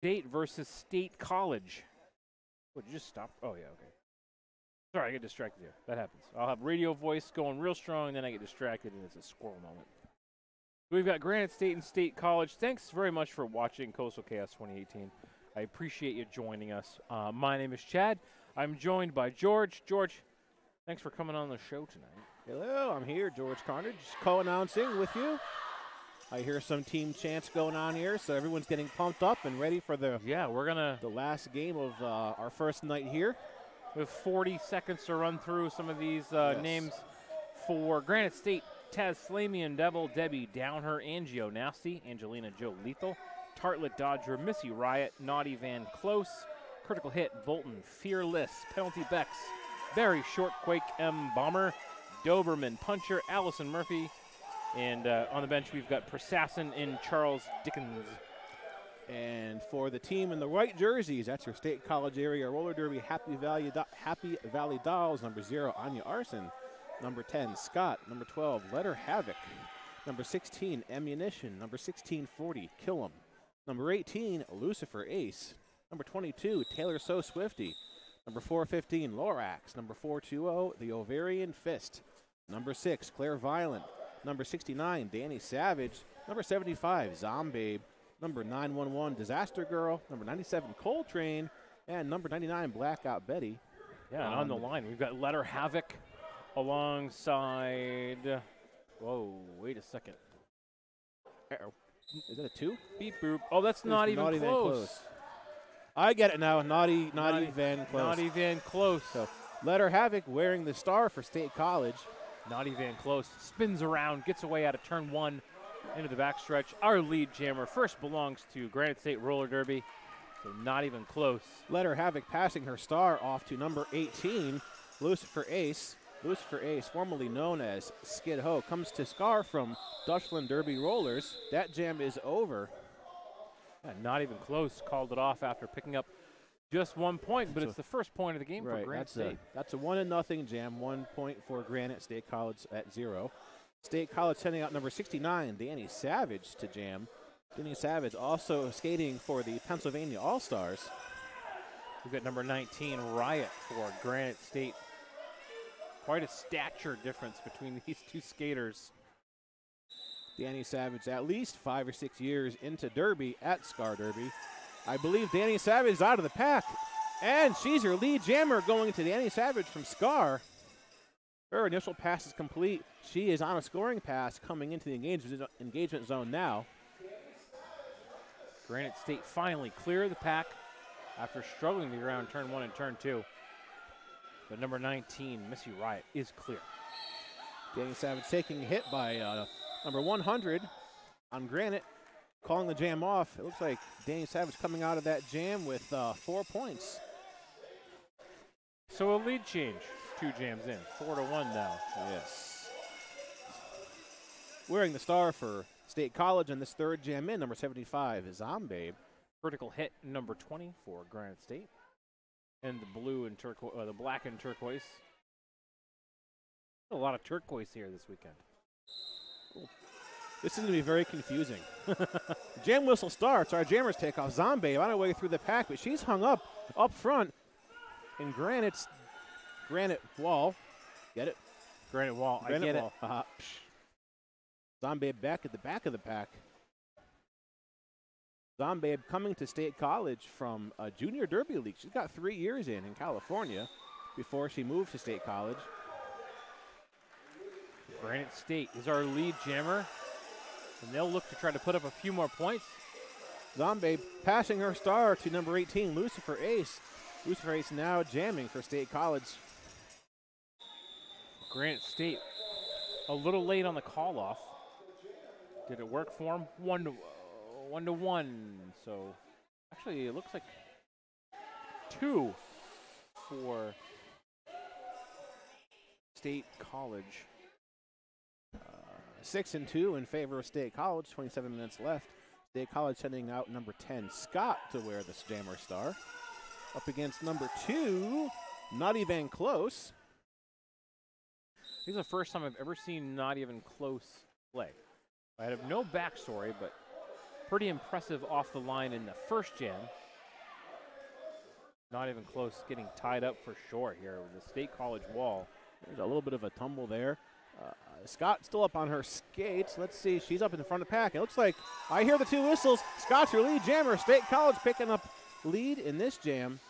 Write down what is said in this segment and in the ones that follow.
State versus State College. Would you just stop? Oh, yeah, okay. Sorry, I get distracted here. That happens. I'll have radio voice going real strong, and then I get distracted, and it's a squirrel moment. We've got Granite State and State College. Thanks very much for watching Coastal Chaos 2018. I appreciate you joining us. My name is Chad. I'm joined by George. George, thanks for coming on the show tonight. Hello, I'm here, George Carnage, co-announcing with you. I hear some team chants going on here, so everyone's getting pumped up and ready for the last game of our first night here. We have 40 seconds to run through some of these names for Granite State. Taz Slamian Devil, Debbie Downher, Angio Nasty, Angelina Joe Lethal, Tartlet Dodger, Missy Riot, Naughty Van Close, Critical Hit, Bolton, Fearless, Penalty Bex, Barry Shortquake, M. Bomber, Doberman Puncher, Allison Murphy, and on the bench we've got Persassin and Charles Dickens. And for the team in the white jerseys, that's your State College area roller derby Happy Valley Dolls. Number 0, Anya Arson. Number 10, Scott. Number 12, Letter Havoc. Number 16, Ammunition. Number 16, 40, Kill 'em. Number 18, Lucifer Ace. Number 22, Taylor So Swifty. Number 415, Lorax. Number 420, The Ovarian Fist. Number 6, Claire Violent. Number 69, Danny Savage. Number 75, Zombabe. Number 911, Disaster Girl. Number 97, Coltrane. And number 99, Blackout Betty. Yeah, and on the line, we've got Letter Havoc alongside. Whoa, wait a second. Uh-oh. Is that a 2? Beep boop. Oh, that's not even close. I get it now. Naughty Van Close. Naughty Van Close. So, Letter Havoc wearing the star for State College. Naughty Van Close spins around, gets away out of turn 1 into the backstretch. Our lead jammer first belongs to Granite State Roller Derby, so not even close. Letter Havoc passing her star off to number 18, Lucifer Ace. Lucifer Ace, formerly known as Skid Ho, comes to Scar from Dutchland Derby Rollers. That jam is over. Yeah, not even close. Called it off after picking up just 1 point, but it's the first point of the game for Granite State. That's a 1-0 jam. 1 point for Granite. State College at 0. State College sending out number 69, Danny Savage, to jam. Danny Savage also skating for the Pennsylvania All-Stars. We've got number 19, Riot, for Granite State. Quite a stature difference between these two skaters. Danny Savage, at least 5 or 6 years into Derby at Scar Derby. I believe Danny Savage is out of the pack. And she's your lead jammer going to Danny Savage from Scar. Her initial pass is complete. She is on a scoring pass coming into the engagement zone now. Granite State finally clear the pack after struggling to get around turn 1 and turn 2. But number 19, Missy Riot, is clear. Danny Savage taking a hit by number 100 on Granite, calling the jam off. It looks like Danny Savage coming out of that jam with 4 points. So a lead change. 2 jams in. 4-1 now. Yes. Wearing the star for State College on this third jam in, number 75 is Zombabe. Critical Hit, number 20 for Granite State. And the blue and turquoise, the black and turquoise. A lot of turquoise here this weekend. This is going to be very confusing. Jam whistle starts. Our jammers take off. Zombabe on her way through the pack, but she's hung up front in Granite wall. Get it? Granite wall. Granite I get wall. it. Zombabe back at the back of the pack. Zombabe coming to State College from a junior derby league. She's got 3 years in California before she moved to State College. Granite State is our lead jammer, and they'll look to try to put up a few more points. Zombabe passing her star to number 18, Lucifer Ace. Lucifer Ace now jamming for State College. Granite State a little late on the call-off. Did it work for him? 1-1. So actually it looks like 2 for State College. 6-2 in favor of State College. 27 minutes left. State College sending out number 10, Scott, to wear the jammer star. Up against number 2, not even close. This is the first time I've ever seen not even close play. I have no backstory, but pretty impressive off the line in the first jam. Not even close, getting tied up for sure here with the State College wall. There's a little bit of a tumble there. Scott still up on her skates. Let's see, she's up in the front of the pack. It looks like I hear the two whistles. Scott's your lead jammer. State College picking up lead in this jam.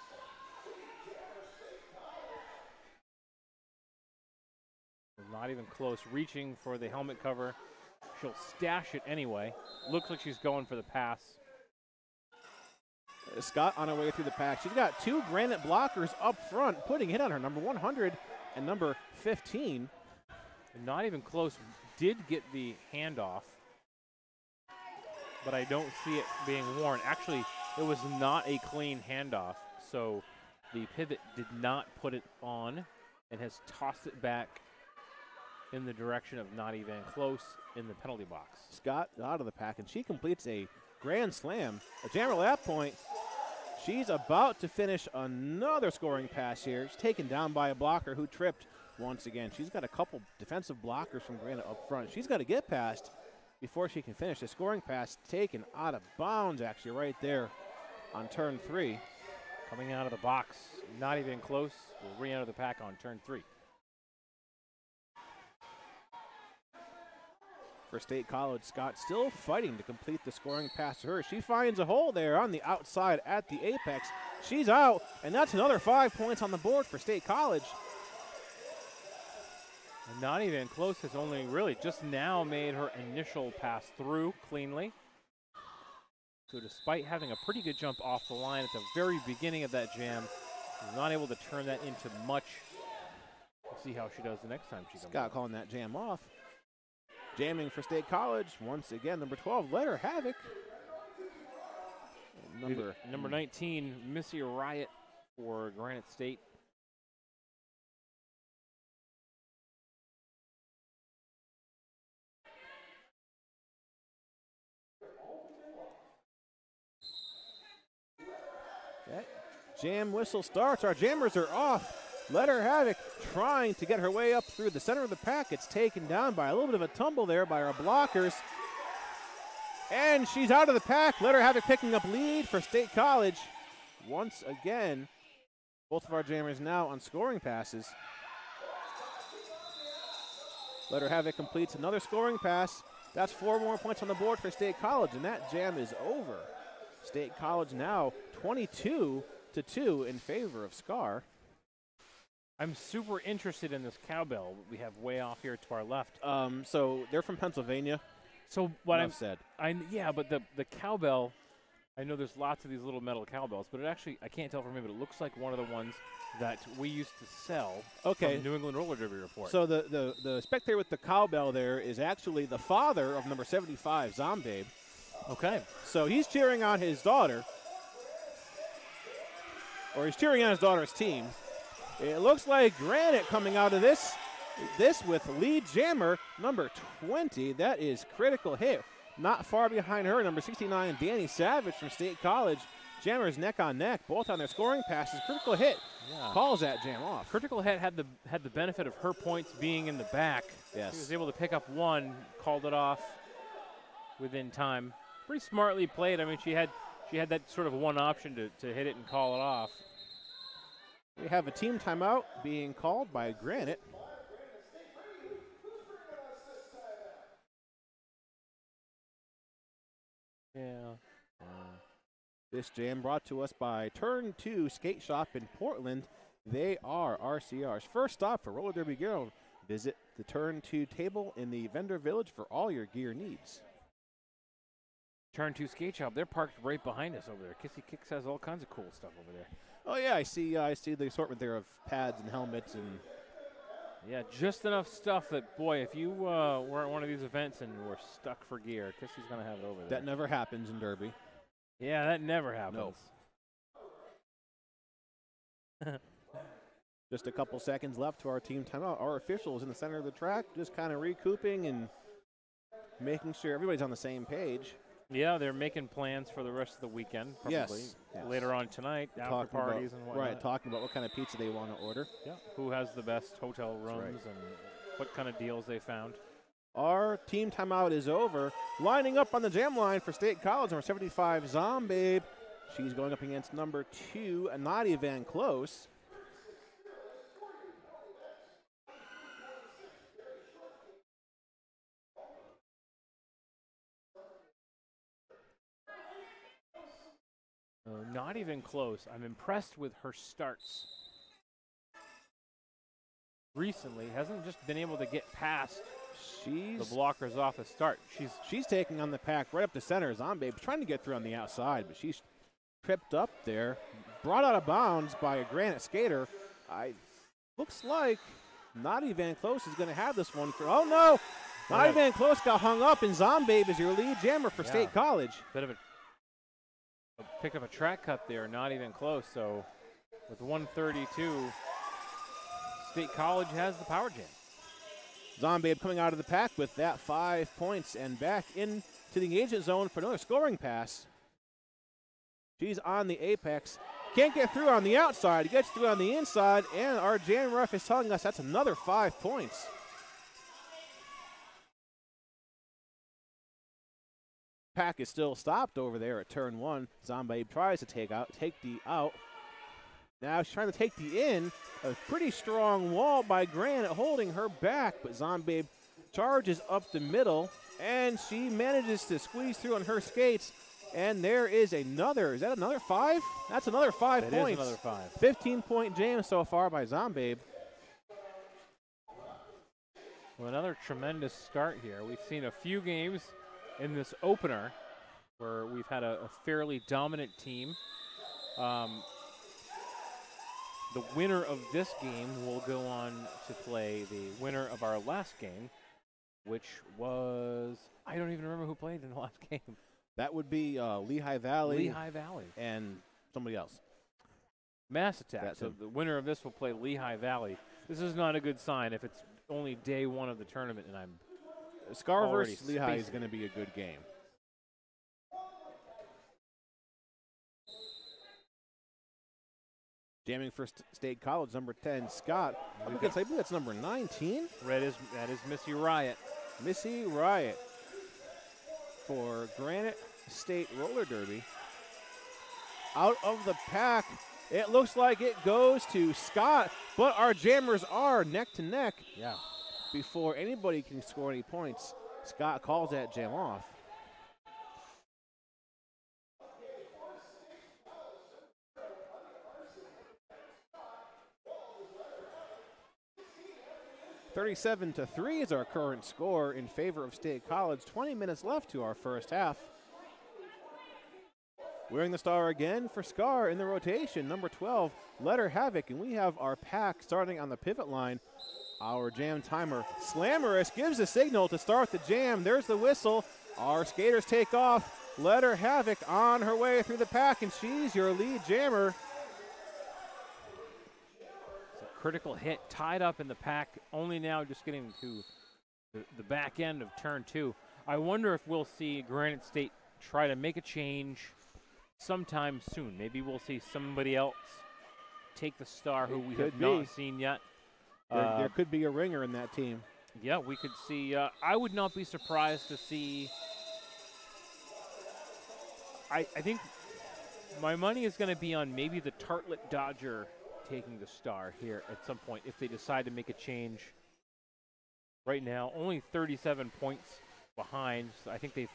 Not even close, reaching for the helmet cover. She'll stash it anyway. Looks like she's going for the pass. Scott on her way through the pack. She's got two Granite blockers up front, putting hit on her, number 100 and number 15. Not even close. Did get the handoff, but I don't see it being worn. Actually, it was not a clean handoff, so the pivot did not put it on and has tossed it back in the direction of not even close in the penalty box. Scott out of the pack, and she completes a grand slam. A jammer lap point. She's about to finish another scoring pass here. She's taken down by a blocker who tripped once again. She's got a couple defensive blockers from Granite up front. She's got to get past before she can finish. The scoring pass taken out of bounds, actually, right there on turn 3. Coming out of the box, not even close. We'll re-enter the pack on turn 3. For State College, Scott still fighting to complete the scoring pass to her. She finds a hole there on the outside at the apex. She's out, and that's another 5 points on the board for State College. And not even close, has only really just now made her initial pass through cleanly. So despite having a pretty good jump off the line at the very beginning of that jam, she's not able to turn that into much. We'll see how she does the next time she comes Scott out. calling that jam off. Jamming for State College, once again, number 12, Letter Havoc. Number 19, Missy Riot for Granite State. That jam whistle starts. Our jammers are off. Letter Havoc trying to get her way up through the center of the pack. It's taken down by a little bit of a tumble there by our blockers. And she's out of the pack. Letter Havoc picking up lead for State College. Once again, both of our jammers now on scoring passes. Letter Havoc completes another scoring pass. That's 4 more points on the board for State College, and that jam is over. State College now 22-2 in favor of Scar. I'm super interested in this cowbell we have way off here to our left. So they're from Pennsylvania. So what I've said. Yeah, but the cowbell, I know there's lots of these little metal cowbells, but it actually, I can't tell from here, but it looks like one of the ones that we used to sell from New England Roller Derby Report. So the spectator with the cowbell there is actually the father of number 75, Zombabe. Okay. So he's cheering on his daughter, or he's cheering on his daughter's team. It looks like Granite coming out of this with lead jammer number 20. That is Critical Hit. Not far behind her, number 69, Danny Savage from State College. Jammers neck on neck, both on their scoring passes. Critical Hit calls that jam off. Critical Hit had the benefit of her points being in the back. Yes. She was able to pick up one, called it off within time. Pretty smartly played. I mean, she had that sort of one option to hit it and call it off. We have a team timeout being called by Granite. Yeah. This jam brought to us by Turn 2 Skate Shop in Portland. They are RCR's first stop for roller derby gear. Visit the Turn 2 table in the vendor village for all your gear needs. Turn 2 Skate Shop, they're parked right behind us over there. Kissy Kicks has all kinds of cool stuff over there. Oh yeah, I see the assortment there of pads and helmets and. Yeah, just enough stuff that, boy, if you were at one of these events and were stuck for gear, Kissy's going to have it over there. That never happens in Derby. Yeah, that never happens. No. Just a couple seconds left to our team timeout. Our officials in the center of the track just kind of recouping and making sure everybody's on the same page. Yeah, they're making plans for the rest of the weekend, probably. Yes. Later on tonight, after parties and whatnot. Right, talking about what kind of pizza they want to order. Yeah, who has the best hotel rooms and what kind of deals they found. Our team timeout is over. Lining up on the jam line for State College, number 75, Zombabe. She's going up against number 2, Nadia Van Close. Not even close. I'm impressed with her starts. Recently, hasn't just been able to get past the blockers off the start. She's taking on the pack right up the center. Zombabe trying to get through on the outside, but she's tripped up there. Brought out of bounds by a Granite skater. Looks like Nadia Van Close is going to have this one. Oh, no. Nadia Van Close got hung up, and Zombabe is your lead jammer for State College. Bit of a pick up a track cut there, not even close. So with 132, State College has the power jam. Zombabe coming out of the pack with that 5 points and back into the engagement zone for another scoring pass. She's on the apex. Can't get through on the outside. Gets through on the inside, and our jam ref is telling us that's another 5 points. Pack is still stopped over there at turn 1. Zombabe tries to take the out. Now she's trying to take the in. A pretty strong wall by Granite holding her back, but Zombabe charges up the middle, and she manages to squeeze through on her skates. And there is another. Is that another 5? That's another 5 points. That is another 5. 15-point jam so far by Zombabe. Well, another tremendous start here. We've seen a few games in this opener where we've had a fairly dominant team. The winner of this game will go on to play the winner of our last game, which was, I don't even remember who played in the last game. That would be Lehigh Valley. Lehigh Valley. And somebody else. Mass Attack. So the winner of this will play Lehigh Valley. This is not a good sign if it's only day 1 of the tournament and I'm Scar versus Lehigh is going to be a good game. Jamming for State College, number 10, Scott. I believe that's number 19. That is Missy Riot. Missy Riot for Granite State Roller Derby. Out of the pack, it looks like it goes to Scott, but our jammers are neck to neck. Yeah. Before anybody can score any points, Scott calls that jam off. (37-3) is our current score in favor of State College. 20 minutes left to our first half. Wearing the star again for Scar in the rotation, number 12, Let Her Havoc, and we have our pack starting on the pivot line. Our jam timer, Slammerous, gives a signal to start the jam. There's the whistle. Our skaters take off. Let Her Havoc on her way through the pack, and she's your lead jammer. It's a critical hit, tied up in the pack, only now just getting to the back end of turn 2. I wonder if we'll see Granite State try to make a change sometime soon. Maybe we'll see somebody else take the star who we have not seen yet. There could be a ringer in that team. Yeah, we could see. I would not be surprised to see. I think my money is going to be on maybe the Tartlet Dodger taking the star here at some point if they decide to make a change. Right now, only 37 points behind. So I think they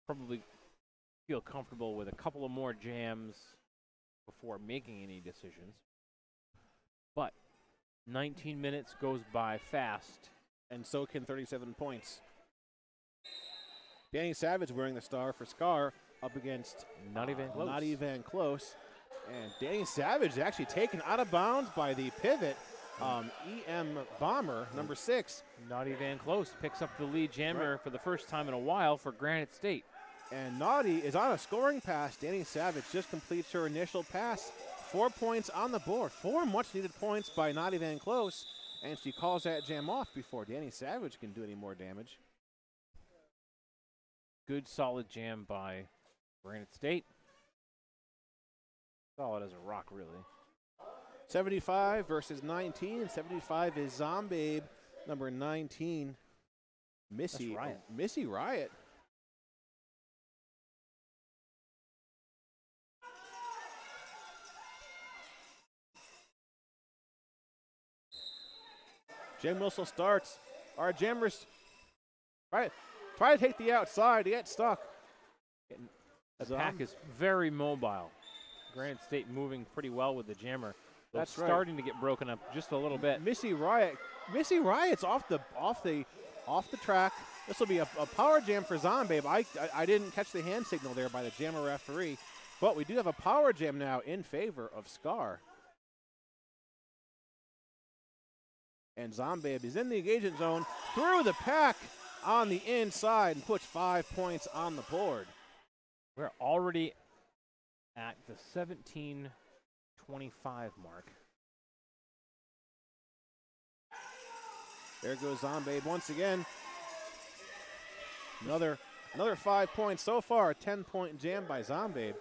probably feel comfortable with a couple of more jams before making any decisions. But 19 minutes goes by fast. And so can 37 points. Danny Savage wearing the star for Scar up against Not even close. And Danny Savage is actually taken out of bounds by the pivot. EM Bomber, number 6. Not even close. Picks up the lead jammer for the first time in a while for Granite State. And Naughty is on a scoring pass. Danny Savage just completes her initial pass. 4 points on the board. 4 much-needed points by Naughty Van Close. And she calls that jam off before Danny Savage can do any more damage. Good, solid jam by Granite State. Solid as a rock, really. 75 versus 19. 75 is Zombabe, number 19. Missy Riot. Missy Riot. Jam whistle starts. Our jammers try to take the outside. They get stuck. The pack is very mobile. Granite State moving pretty well with the jammer. That's starting to get broken up just a little bit. Missy Riot's off the track. This will be a power jam for Zombabe. I didn't catch the hand signal there by the jammer referee, but we do have a power jam now in favor of Scar. And Zombabe is in the engagement zone through the pack on the inside and puts 5 points on the board. We're already at the 17-25 mark. There goes Zombabe once again. Another 5 points so far. A 10-point jam by Zombabe.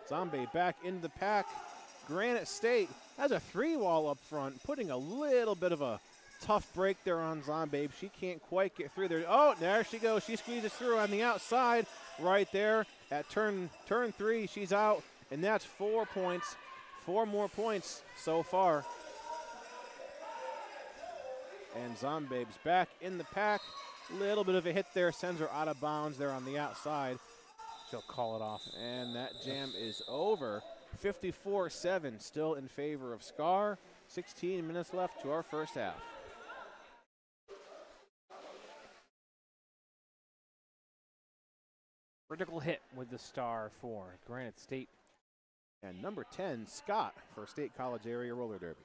Zombabe back into the pack. Granite State has a 3-wall up front, putting a little bit of a tough break there on Zombabe. She can't quite get through there. Oh, there she goes. She squeezes through on the outside right there at turn 3. She's out, and that's 4 points. 4 more points so far. And Zombabe's back in the pack. Little bit of a hit there, sends her out of bounds there on the outside. She'll call it off. And that jam is over. 54-7 still in favor of Scar. 16 minutes left to our first half. Critical hit with the star for Granite State. And number 10, Scott, for State College Area Roller Derby.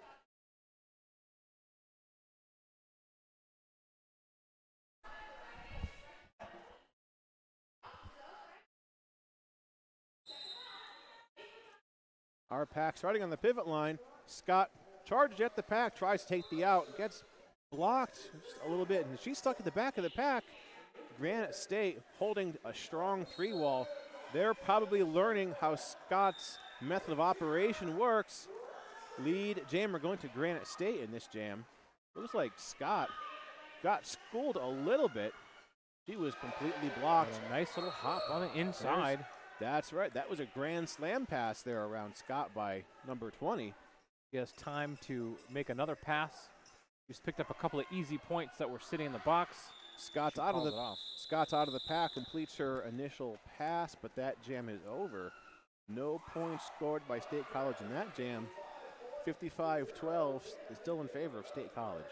Our pack starting on the pivot line. Scott charges at the pack, tries to take the out, gets blocked just a little bit, and she's stuck at the back of the pack. Granite State holding a strong 3-wall. They're probably learning how Scott's method of operation works. Lead jammer going to Granite State in this jam. Looks like Scott got schooled a little bit. She was completely blocked. A nice little hop on the inside. That's right. That was a grand slam pass there around Scott by number 20. He has time to make another pass. Just picked up a couple of easy points that were sitting in the box. Scott's out of the pack, completes her initial pass, but that jam is over. No points scored by State College in that jam. 55-12 is still in favor of State College.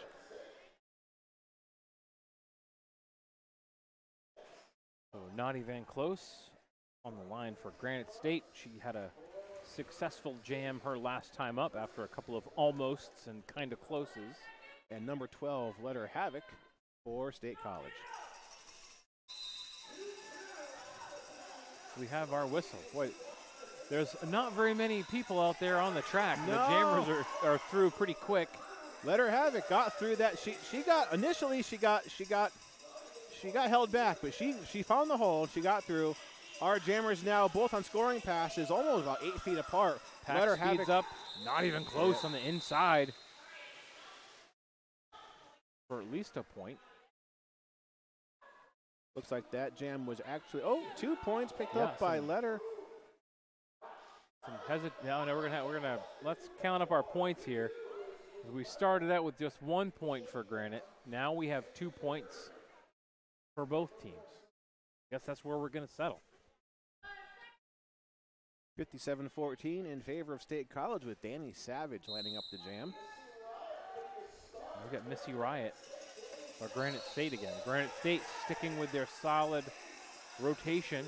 So Nadi Van Close on the line for Granite State. She had a successful jam her last time up after a couple of almosts and kind of closes. And number 12, Letter Havoc for State College. We have our whistle. Boy, there's not very many people out there on the track. No. The jammers are through pretty quick. Letter Havoc got through that. She got held back, but she found the hole. She got through. Our jammers now both on scoring passes, almost about 8 feet apart. Pack Letter speeds Havoc up, not even close on the inside for at least a point. Looks like that jam was actually 2 points picked up by Letter. We're gonna let's count up our points here. We started out with just 1 point for Granite. Now we have 2 points for both teams. Guess that's where we're gonna settle. 57-14 in favor of State College with Danny Savage lining up the jam. We got Missy Riot or Granite State again. Granite State sticking with their solid rotation.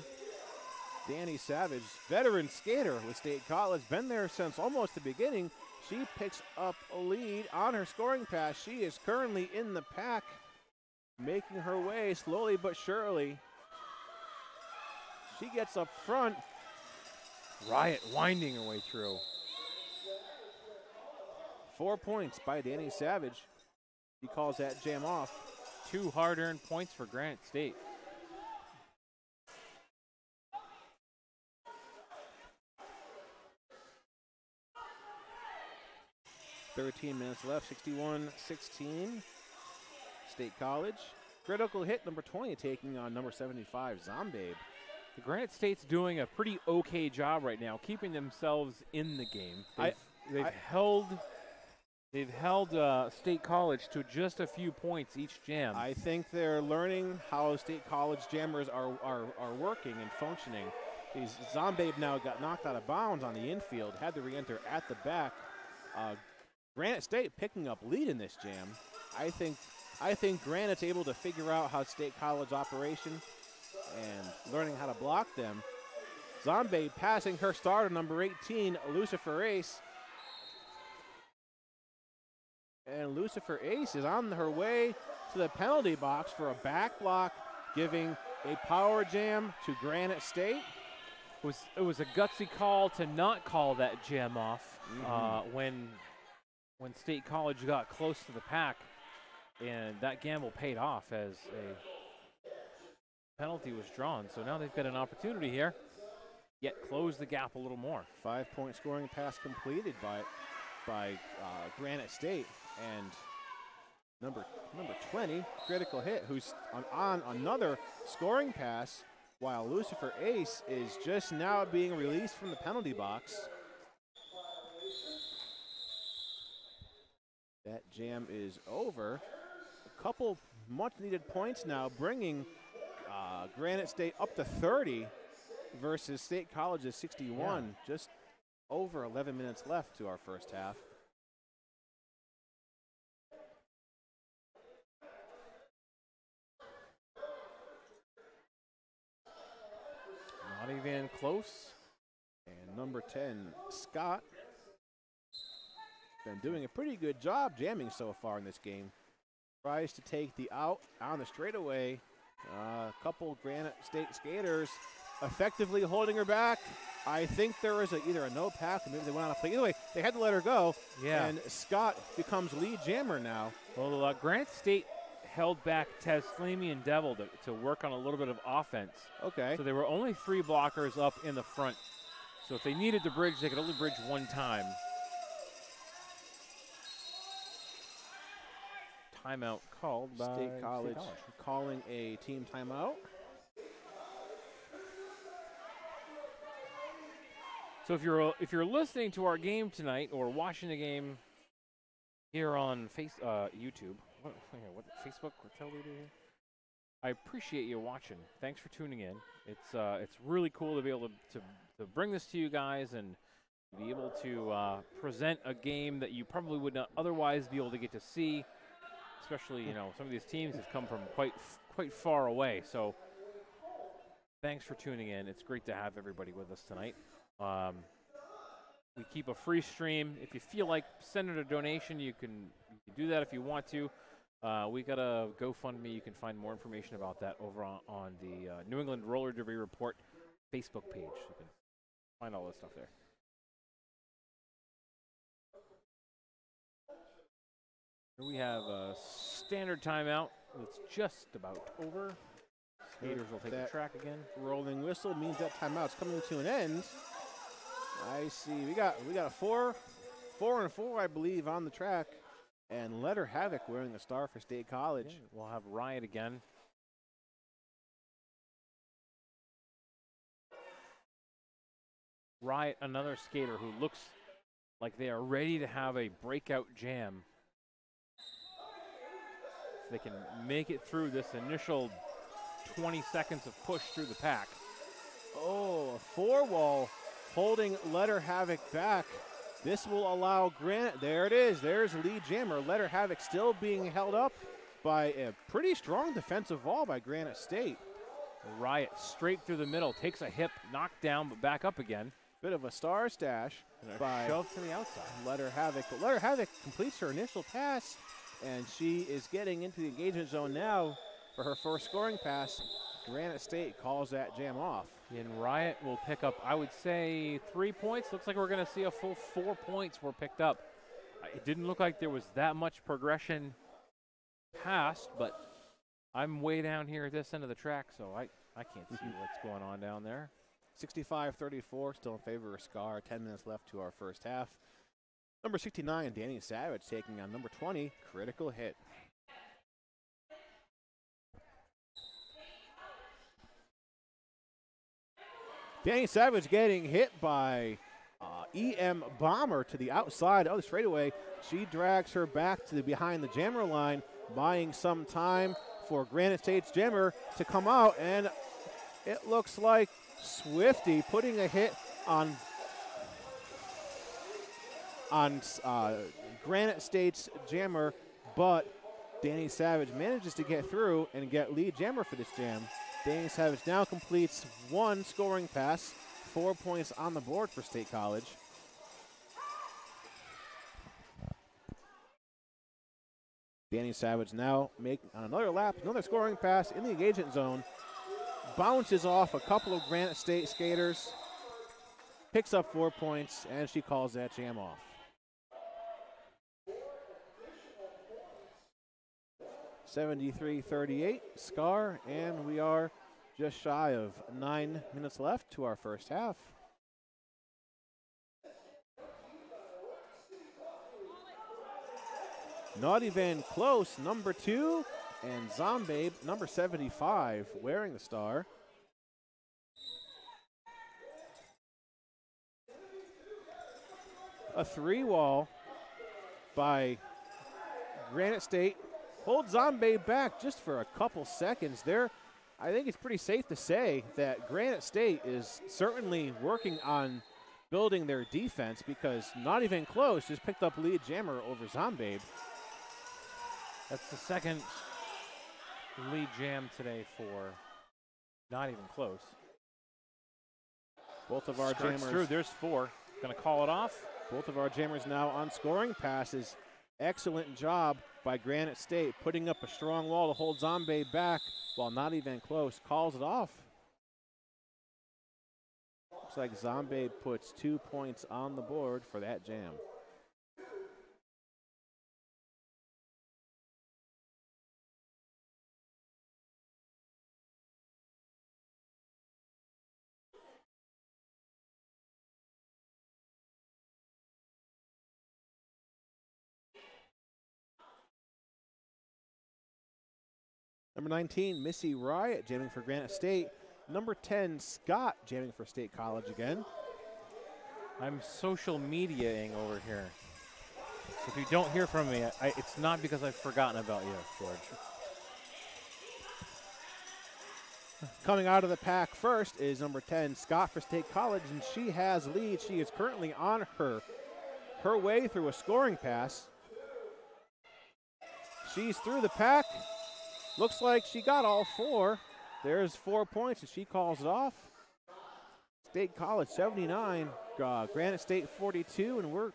Danny Savage, veteran skater with State College, been there since almost the beginning. She picks up a lead on her scoring pass. She is currently in the pack, making her way slowly but surely. She gets up front. Riot winding her way through. 4 points by Danny Savage. He calls that jam off. 2 hard-earned points for Granite State. 13 minutes left, 61-16. State College. Critical hit, number 20, taking on number 75, Zombabe. The Granite State's doing a pretty okay job right now, keeping themselves in the game. They've held State College to just a few points each jam. I think they're learning how State College jammers are working and functioning. Zombabe now got knocked out of bounds on the infield, had to re-enter at the back. Granite State picking up lead in this jam. I think Granite's able to figure out how State College operation and learning how to block them. Zombabe passing her starter, number 18, Lucifer Ace. And Lucifer Ace is on her way to the penalty box for a back block, giving a power jam to Granite State. It was a gutsy call to not call that jam off when State College got close to the pack, and that gamble paid off as a penalty was drawn. So now they've got an opportunity here, yet close the gap a little more. 5-point scoring pass completed by Granite State, and number 20, critical hit, who's on another scoring pass, while Lucifer Ace is just now being released from the penalty box. That jam is over. A couple much-needed points now, bringing Granite State up to 30 versus State College's 61. Yeah. Just over 11 minutes left to our first half. Not even close. And number 10, Scott, been doing a pretty good job jamming so far in this game. Tries to take the out on the straightaway. A couple Granite State skaters effectively holding her back. I think there was either a no pack or maybe they went on a play. Either way, they had to let her go. Yeah. And Scott becomes lead jammer now. Well, Granite State held back Tasmanian and Devil to work on a little bit of offense. Okay. So there were only 3 blockers up in the front. So if they needed to bridge, they could only bridge one time. Timeout called by State College calling a team timeout. So if you're listening to our game tonight or watching the game here on YouTube, what Facebook? What the hell do we do here? I appreciate you watching. Thanks for tuning in. It's really cool to be able to bring this to you guys and be able to present a game that you probably would not otherwise be able to get to see. Especially, some of these teams have come from quite far away. So thanks for tuning in. It's great to have everybody with us tonight. We keep a free stream. If you feel like sending a donation, you can do that if you want to. We got a GoFundMe. You can find more information about that over on the New England Roller Derby Report Facebook page. You can find all this stuff there. Here we have a standard timeout. It's just about over. Skaters will take the track again. Rolling whistle means that timeout's coming to an end. I see. We got a 4 and 4, I believe, on the track, and Letter Havoc wearing the star for State College. Yeah, we'll have Riot again. Riot, another skater who looks like they are ready to have a breakout jam. If they can make it through this initial 20 seconds of push through the pack. Oh, a 4-wall holding Letter Havoc back. This will allow Granite. There it is. There's lead jammer. Letter Havoc still being held up by a pretty strong defensive wall by Granite State. Riot straight through the middle. Takes a hip, knocked down, but back up again. Bit of a star stash by shove to the outside. Letter Havoc. But Letter Havoc completes her initial pass, and she is getting into the engagement zone now for her first scoring pass. Granite State calls that jam off. And Riot will pick up, I would say, 3 points. Looks like we're going to see a full 4 points were picked up. It didn't look like there was that much progression past, but I'm way down here at this end of the track, so I can't see what's going on down there. 65-34, still in favor of Scar. 10 minutes left to our first half. Number 69, Danny Savage taking on number 20, Critical Hit. Danny Savage getting hit by EM Bomber to the outside of the straightaway. She drags her back to the behind the jammer line, buying some time for Granite State's jammer to come out, and it looks like Swifty putting a hit on Granite State's jammer, but Danny Savage manages to get through and get lead jammer for this jam. Danny Savage now completes one scoring pass, 4 points on the board for State College. Danny Savage now making on another lap, another scoring pass in the engagement zone. Bounces off a couple of Granite State skaters, picks up 4 points, and she calls that jam off. (73-38) Scar, and we are just shy of 9 minutes left to our first half. Not even close, number 2, and Zombabe, number 75, wearing the star. A 3-wall by Granite State. Hold Zombabe back just for a couple seconds there. I think it's pretty safe to say that Granite State is certainly working on building their defense, because Not Even Close just picked up lead jammer over Zombabe. That's the second lead jam today for Not Even Close. Both of our jammers. Through. There's 4. Going to call it off. Both of our jammers now on scoring passes. Excellent job by Granite State, putting up a strong wall to hold Zombabe back while Not Even Close calls it off. Looks like Zombabe puts 2 points on the board for that jam. Number 19, Missy Riot jamming for Granite State. Number 10, Scott jamming for State College again. I'm social mediaing over here. So if you don't hear from me, it's not because I've forgotten about you, George. Coming out of the pack first is number 10, Scott for State College, and she has lead. She is currently on her way through a scoring pass. She's through the pack. Looks like she got all 4. There's 4 points, and she calls it off. State College 79, Granite State 42, and we're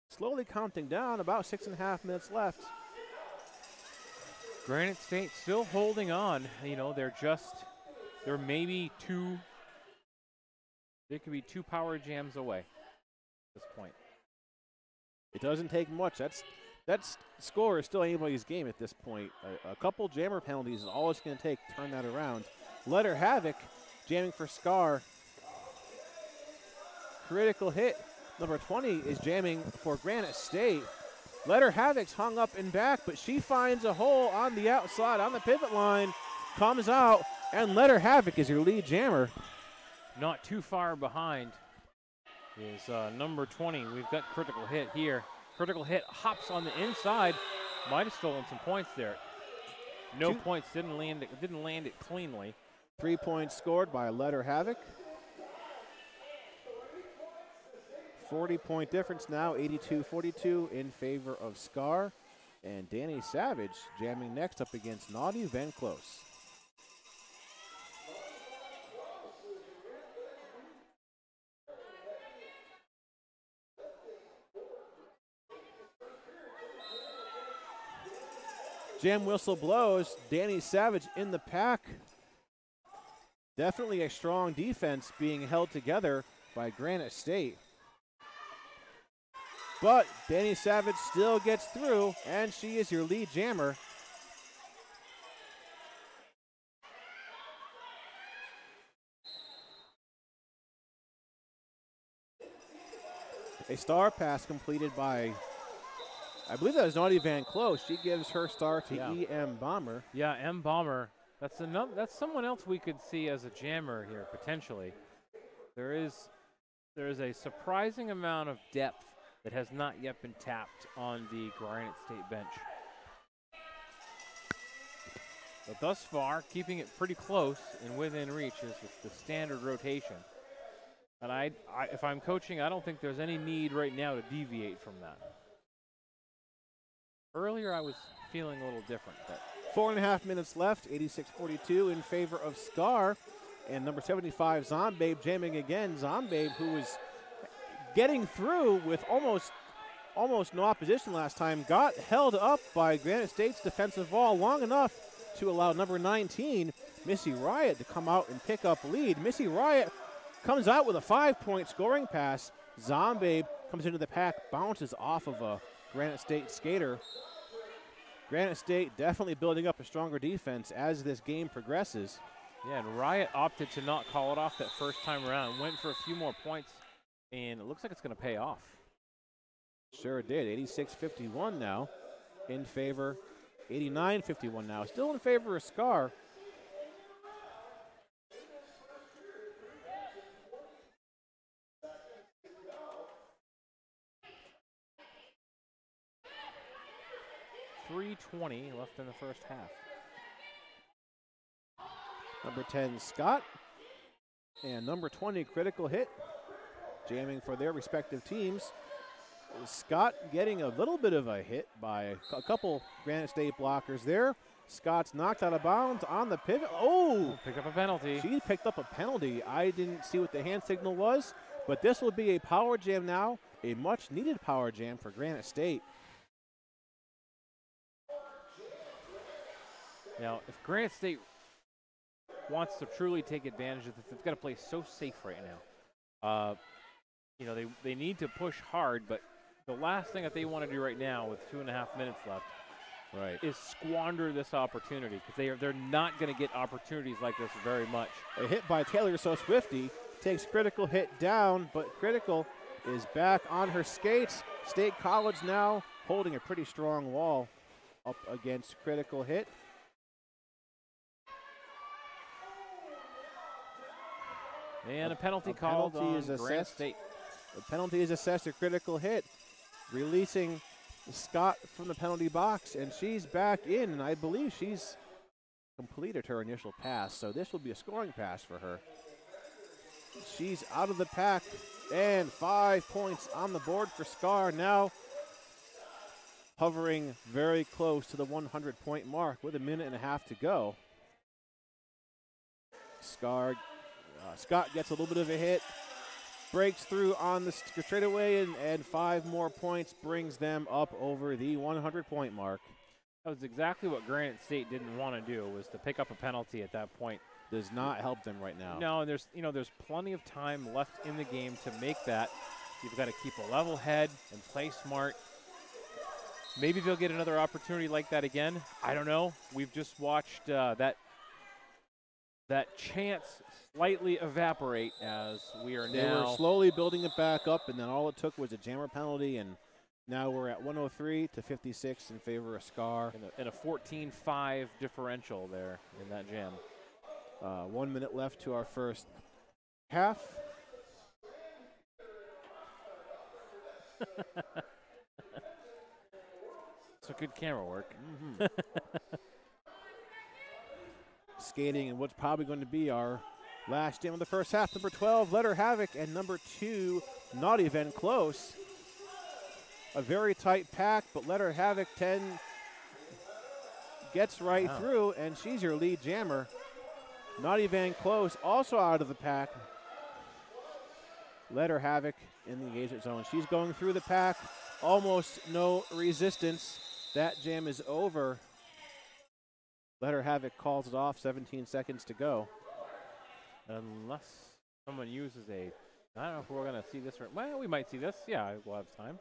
slowly counting down, about 6.5 minutes left. Granite State still holding on. You know, there could be 2 power jams away at this point. It doesn't take much. That score is still anybody's game at this point. A couple jammer penalties is all it's going to take to turn that around. Letter Havoc jamming for Scar. Critical Hit. Number 20 is jamming for Granite State. Letter Havoc's hung up and back, but she finds a hole on the outside, on the pivot line, comes out, and Letter Havoc is your lead jammer. Not too far behind is number 20. We've got Critical Hit here. Critical Hit hops on the inside. Might have stolen some points there. No points, didn't land it cleanly. 3 points scored by Letter Havoc. 40-point difference now, 82-42 in favor of Scar. And Danny Savage jamming next up against Not Even Close. Jam whistle blows. Danny Savage in the pack. Definitely a strong defense being held together by Granite State. But Danny Savage still gets through, and she is your lead jammer. A star pass completed by, I believe that was Naughty Van Close. She gives her star to E.M. Bomber. Yeah, M. Bomber. That's someone else we could see as a jammer here, potentially. There is a surprising amount of depth that has not yet been tapped on the Granite State bench. But thus far, keeping it pretty close and within reach is the standard rotation. And if I'm coaching, I don't think there's any need right now to deviate from that. Earlier, I was feeling a little different. But 4.5 minutes left, 86-42 in favor of Scar. And number 75, Zombabe, jamming again. Zombabe, who was getting through with almost no opposition last time, got held up by Granite State's defensive wall long enough to allow number 19, Missy Riot, to come out and pick up lead. Missy Riot comes out with a 5-point scoring pass. Zombabe comes into the pack, bounces off of a Granite State skater. Granite State definitely building up a stronger defense as this game progresses. Yeah, and Riot opted to not call it off that first time around, went for a few more points, and it looks like it's going to pay off. Sure did. 86-51 now in favor. 89-51 now. Still in favor of Scar. .320 left in the first half. Number 10, Scott. And number 20, Critical Hit. Jamming for their respective teams. Scott getting a little bit of a hit by a couple Granite State blockers there. Scott's knocked out of bounds on the pivot. Oh! Pick up a penalty. She picked up a penalty. I didn't see what the hand signal was, but this will be a power jam now, a much-needed power jam for Granite State. Now, if Granite State wants to truly take advantage of this, they've got to play so safe right now. They need to push hard, but the last thing that they want to do right now with 2.5 minutes left is squander this opportunity, because they're not going to get opportunities like this very much. A hit by Taylor So Swifty takes Critical Hit down, but Critical is back on her skates. State College now holding a pretty strong wall up against Critical Hit. And a penalty called on Granite State. The penalty is assessed to Critical Hit, releasing Scott from the penalty box, and she's back in, and I believe she's completed her initial pass, so this will be a scoring pass for her. She's out of the pack, and 5 points on the board for Scar, now hovering very close to the 100-point mark with 1.5 minutes to go. Scott gets a little bit of a hit, breaks through on the straightaway, and 5 more points brings them up over the 100-point mark. That was exactly what Granite State didn't want to do, was to pick up a penalty at that point. Does not help them right now. No, and there's plenty of time left in the game to make that. You've got to keep a level head and play smart. Maybe they'll get another opportunity like that again. I don't know. We've just watched that chance slightly evaporate as we are now. They were slowly building it back up, and then all it took was a jammer penalty, and now we're at 103-56 in favor of Scar. And a 14-5 differential there in that jam. 1 minute left to our first half. It's a good camera work. Mm-hmm. Skating in what's probably going to be our last jam of the first half. Number 12, Let Her Havoc, and number 2, Naughty Van Close. A very tight pack, but Let Her Havoc 10 gets right through, and she's your lead jammer. Naughty Van Close also out of the pack. Let Her Havoc in the engagement zone. She's going through the pack. Almost no resistance. That jam is over. Let Her Havoc calls it off. 17 seconds to go. Unless someone uses I don't know if we're going to see this. Well, we might see this. Yeah, we'll have time.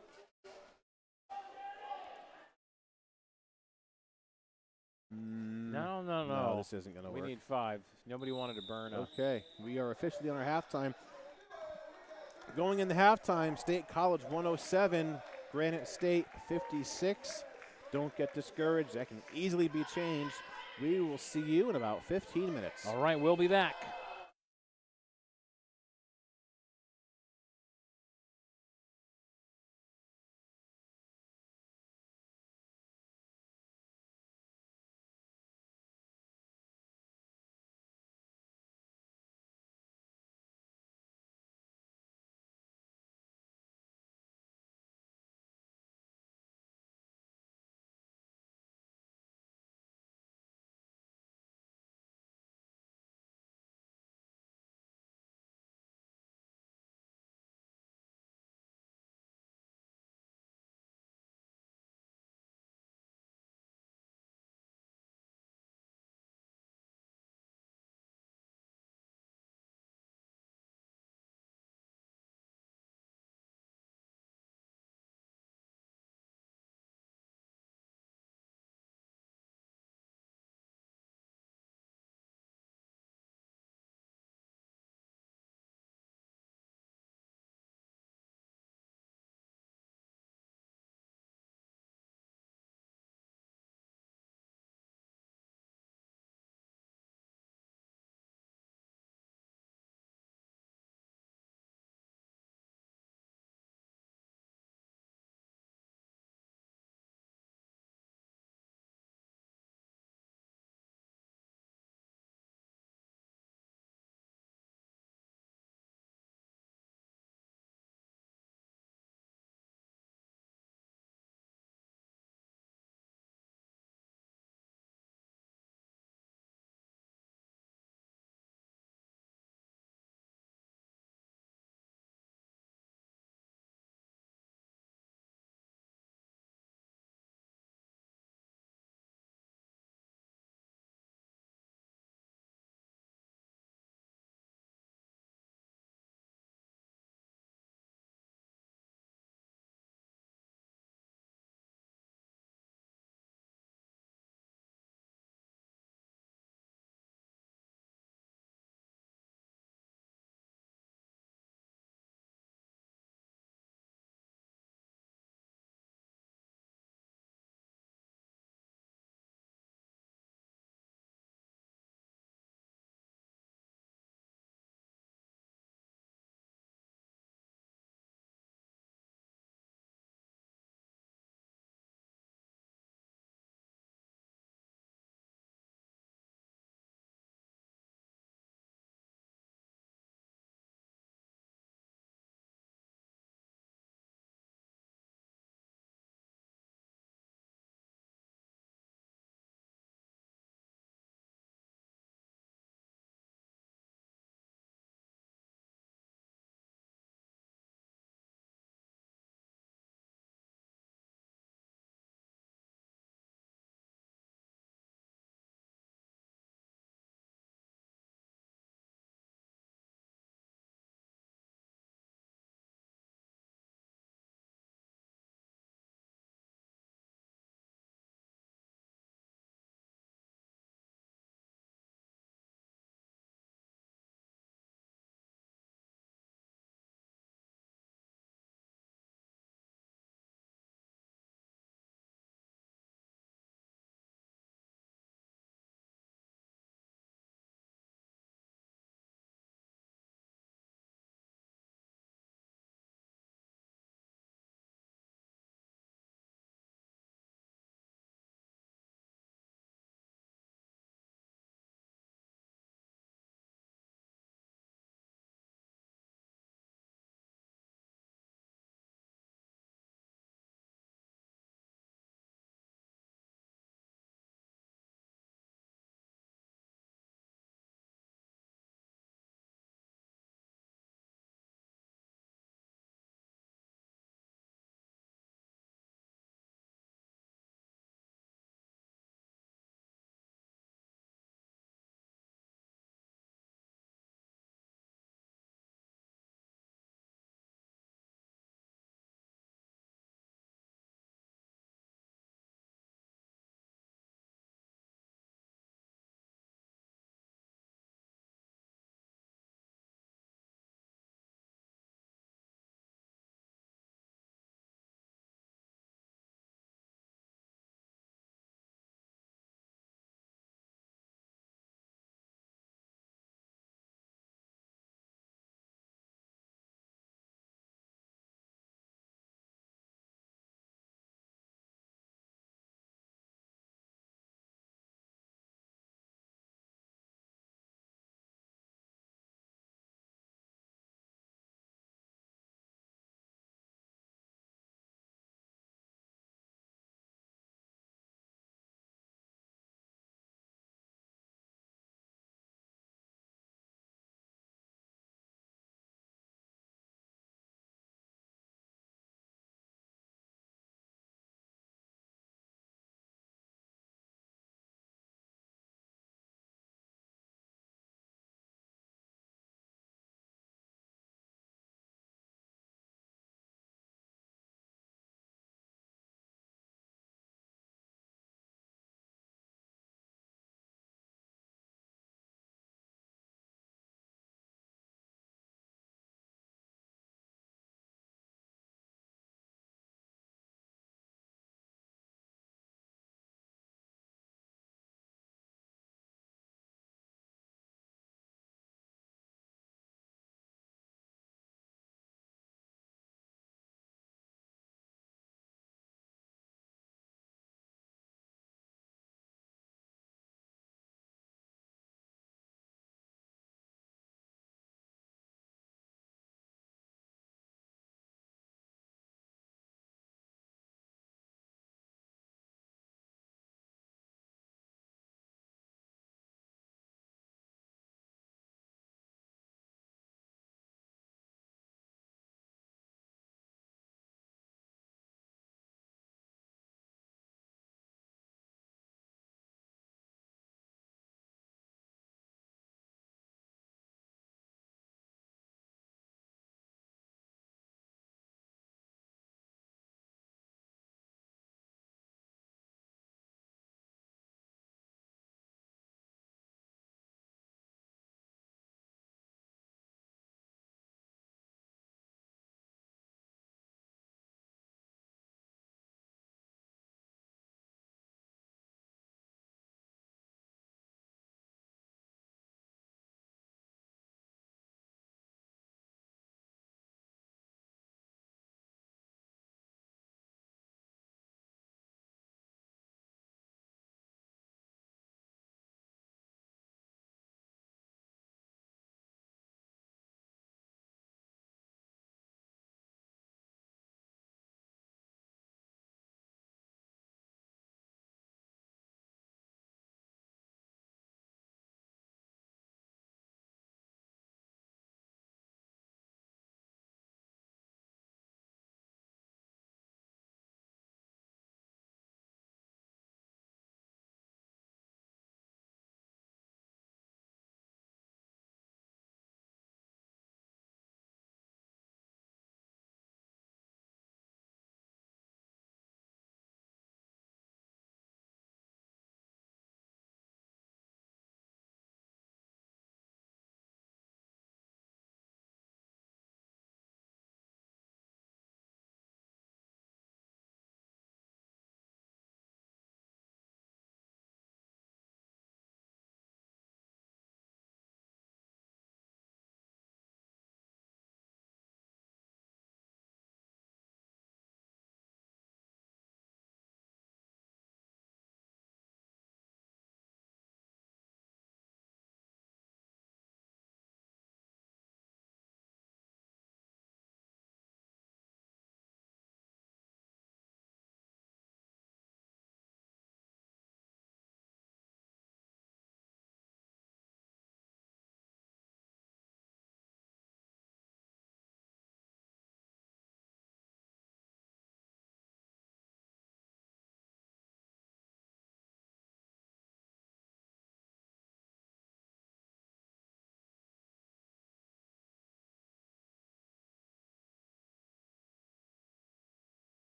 No. This isn't going to work. We need 5. Nobody wanted to burn. Okay, we are officially on our halftime. Going into halftime, State College 107, Granite State 56. Don't get discouraged. That can easily be changed. We will see you in about 15 minutes. All right, we'll be back.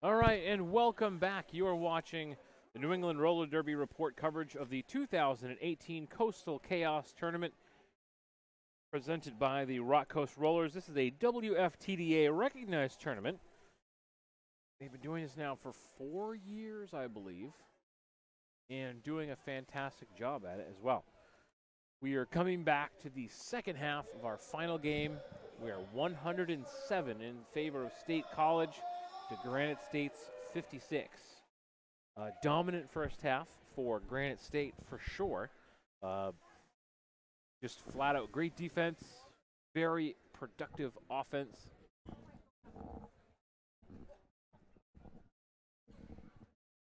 All right, and welcome back. You are watching the New England Roller Derby Report coverage of the 2018 Coastal Chaos Tournament presented by the Rock Coast Rollers. This is a WFTDA-Recognized Tournament. They've been doing this now for 4 years, I believe, and doing a fantastic job at it as well. We are coming back to the second half of our final game. We are 107 in favor of State College to Granite State's 56. Dominant first half for Granite State for sure. Just flat out great defense, very productive offense.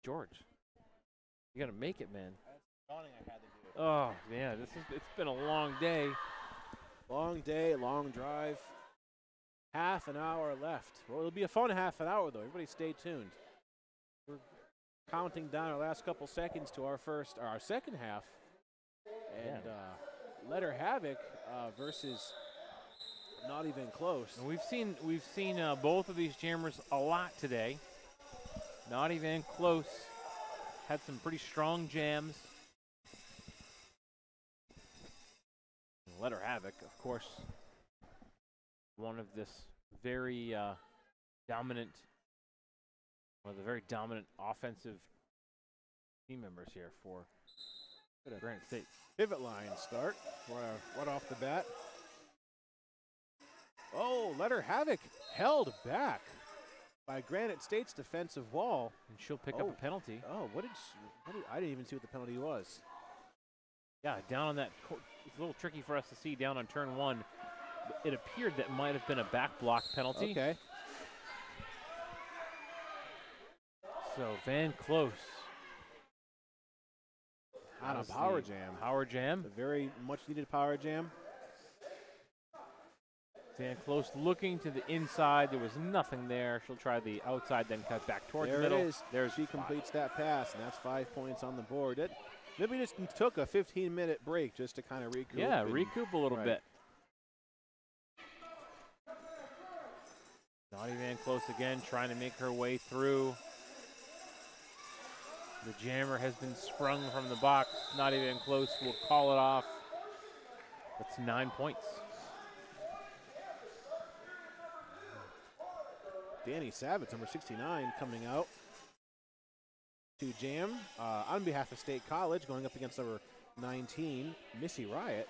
George, you gotta make it, man. Oh man, it's been a long day. Long day, long drive. Half an hour left. Well, it'll be a fun half an hour, though. Everybody stay tuned. We're counting down our last couple seconds to our second half. And Letter Havoc versus Not Even Close. And we've seen both of these jammers a lot today. Not Even Close had some pretty strong jams. Letter Havoc, of course, one of the very dominant offensive team members here for Granite State. Pivot line start right off the bat. Oh, Letter Havoc held back by Granite State's defensive wall. And she'll pick up a penalty. Oh, I didn't even see what the penalty was. Yeah, down on that, it's a little tricky for us to see down on turn one. It appeared that might have been a back block penalty. Okay. So Van Close. On a power jam. Power jam. A very much needed power jam. Van Close looking to the inside. There was nothing there. She'll try the outside, then cut back towards the middle. There it is. She completes that pass, and that's 5 points on the board. Maybe just took a 15-minute break just to kind of recoup. Yeah, recoup a little bit. Not even close again, trying to make her way through. The jammer has been sprung from the box. Not even close. We'll call it off. That's 9 points. Danny Savage, number 69, coming out to jam on behalf of State College, going up against number 19, Missy Riot.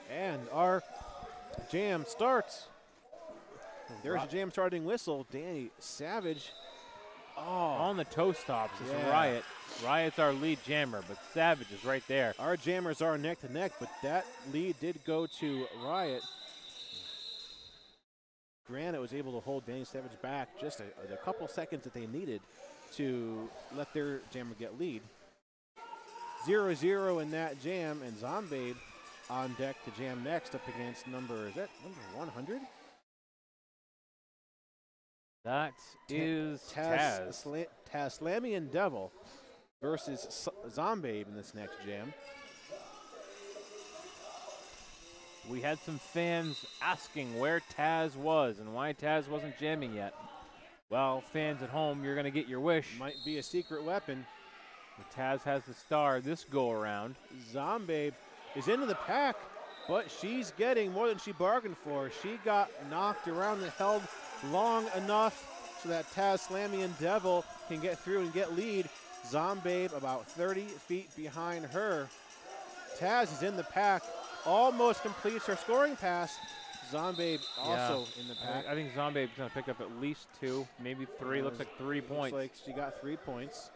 And our jam starts. There's a jam starting whistle. Danny Savage. Oh, on the toe stops is Riot. Riot's our lead jammer, but Savage is right there. Our jammers are neck to neck, but that lead did go to Riot. Granite was able to hold Danny Savage back just a couple seconds that they needed to let their jammer get lead. 0-0 in that jam, and Zombabe on deck to jam next up against number 100? That is Taz. Taslamian Devil versus Zombabe in this next jam. We had some fans asking where Taz was and why Taz wasn't jamming yet. Well, fans at home, you're going to get your wish. Might be a secret weapon. Taz has the star this go-around. Zombabe is into the pack, but she's getting more than she bargained for. She got knocked around and held long enough so that Taslamian Devil can get through and get lead. Zombabe about 30 feet behind her. Taz is in the pack, almost completes her scoring pass. Zombabe also in the pack. I think Zombabe's going to pick up at least 2, maybe 3. Looks like 3 points. Looks like she got 3 points.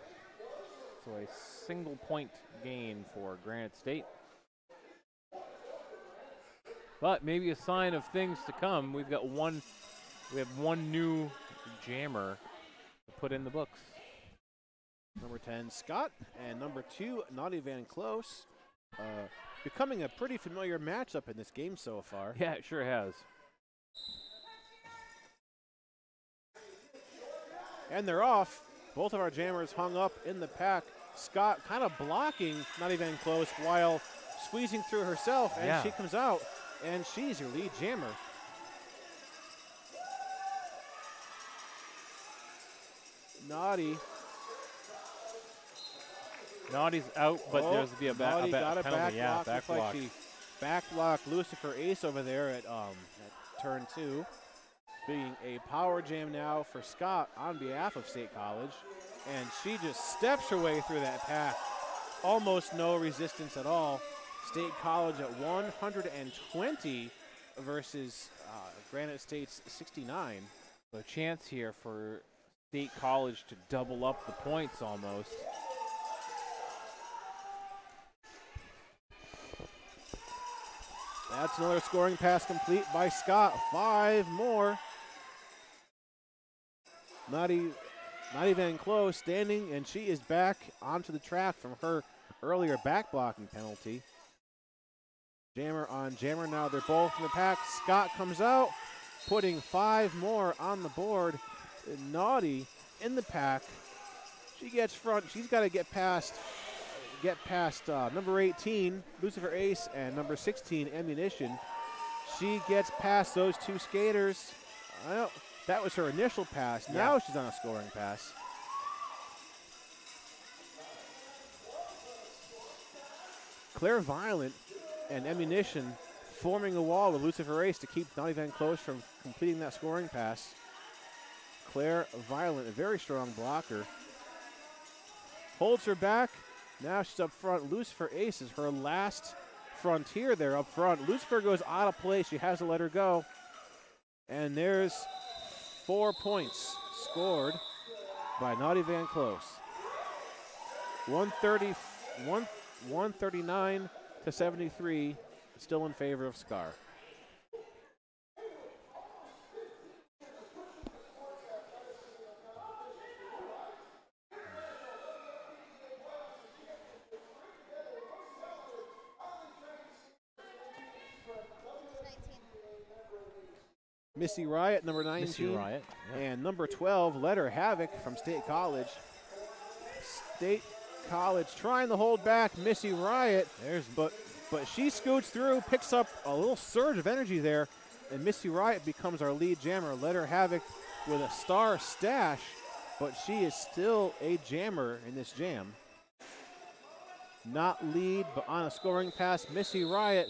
So a single point gain for Granite State. But maybe a sign of things to come. We have one new jammer to put in the books. Number 10, Scott, and number 2, Not Even Close. Becoming a pretty familiar matchup in this game so far. Yeah, it sure has. And they're off. Both of our jammers hung up in the pack. Scott kind of blocking, not even close, while squeezing through herself, and she comes out, and she's your lead jammer. Naughty's out, but there's be a penalty. Back block. Like she back blocked Lucifer Ace over there at turn 2. Being a power jam now for Scott on behalf of State College. And she just steps her way through that pack. Almost no resistance at all. State College at 120 versus Granite State's 69. A chance here for State College to double up the points almost. That's another scoring pass complete by Scott. 5 more. Not even close, standing, and she is back onto the track from her earlier back blocking penalty. Jammer on jammer now. They're both in the pack. Scott comes out, putting 5 more on the board. Naughty in the pack. She gets front. She's got to get past number 18, Lucifer Ace, and number 16, Ammunition. She gets past those 2 skaters. That was her initial pass. Now she's on a scoring pass. Claire Violent and Ammunition forming a wall with Lucifer Ace to keep Not Even Close from completing that scoring pass. Claire Violent, a very strong blocker. Holds her back. Now she's up front. Lucifer Ace is her last frontier there up front. Lucifer goes out of play. She has to let her go. And there's 4 points scored by Naughty Van Close. 139 to 73, still in favor of Scar. Missy Riot, number 19. Missy Riot, and number 12, Letter Havoc from State College. State College trying to hold back Missy Riot, but she scoots through, picks up a little surge of energy there, and Missy Riot becomes our lead jammer. Letter Havoc with a star stash, but she is still a jammer in this jam. Not lead, but on a scoring pass. Missy Riot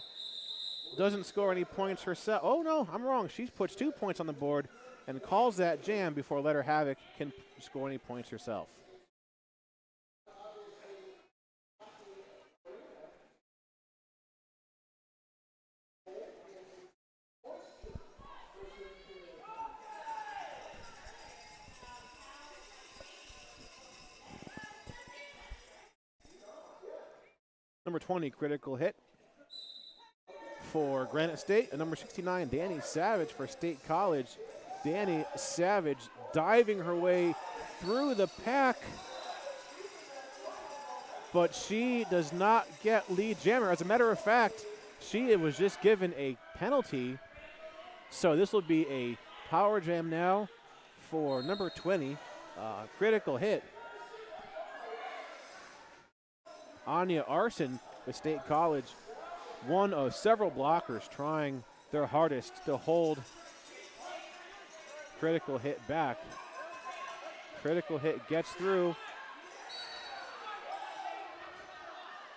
doesn't score any points herself. Oh, no, I'm wrong. She puts 2 points on the board and calls that jam before Letter Havoc can score any points herself. Number 20, critical hit for Granite State, and number 69, Danny Savage for State College. Danny Savage diving her way through the pack, but she does not get lead jammer. As a matter of fact, she was just given a penalty, so this will be a power jam now for number 20, critical hit. Anya Arson with State College, one of several blockers trying their hardest to hold critical hit back. Critical hit gets through.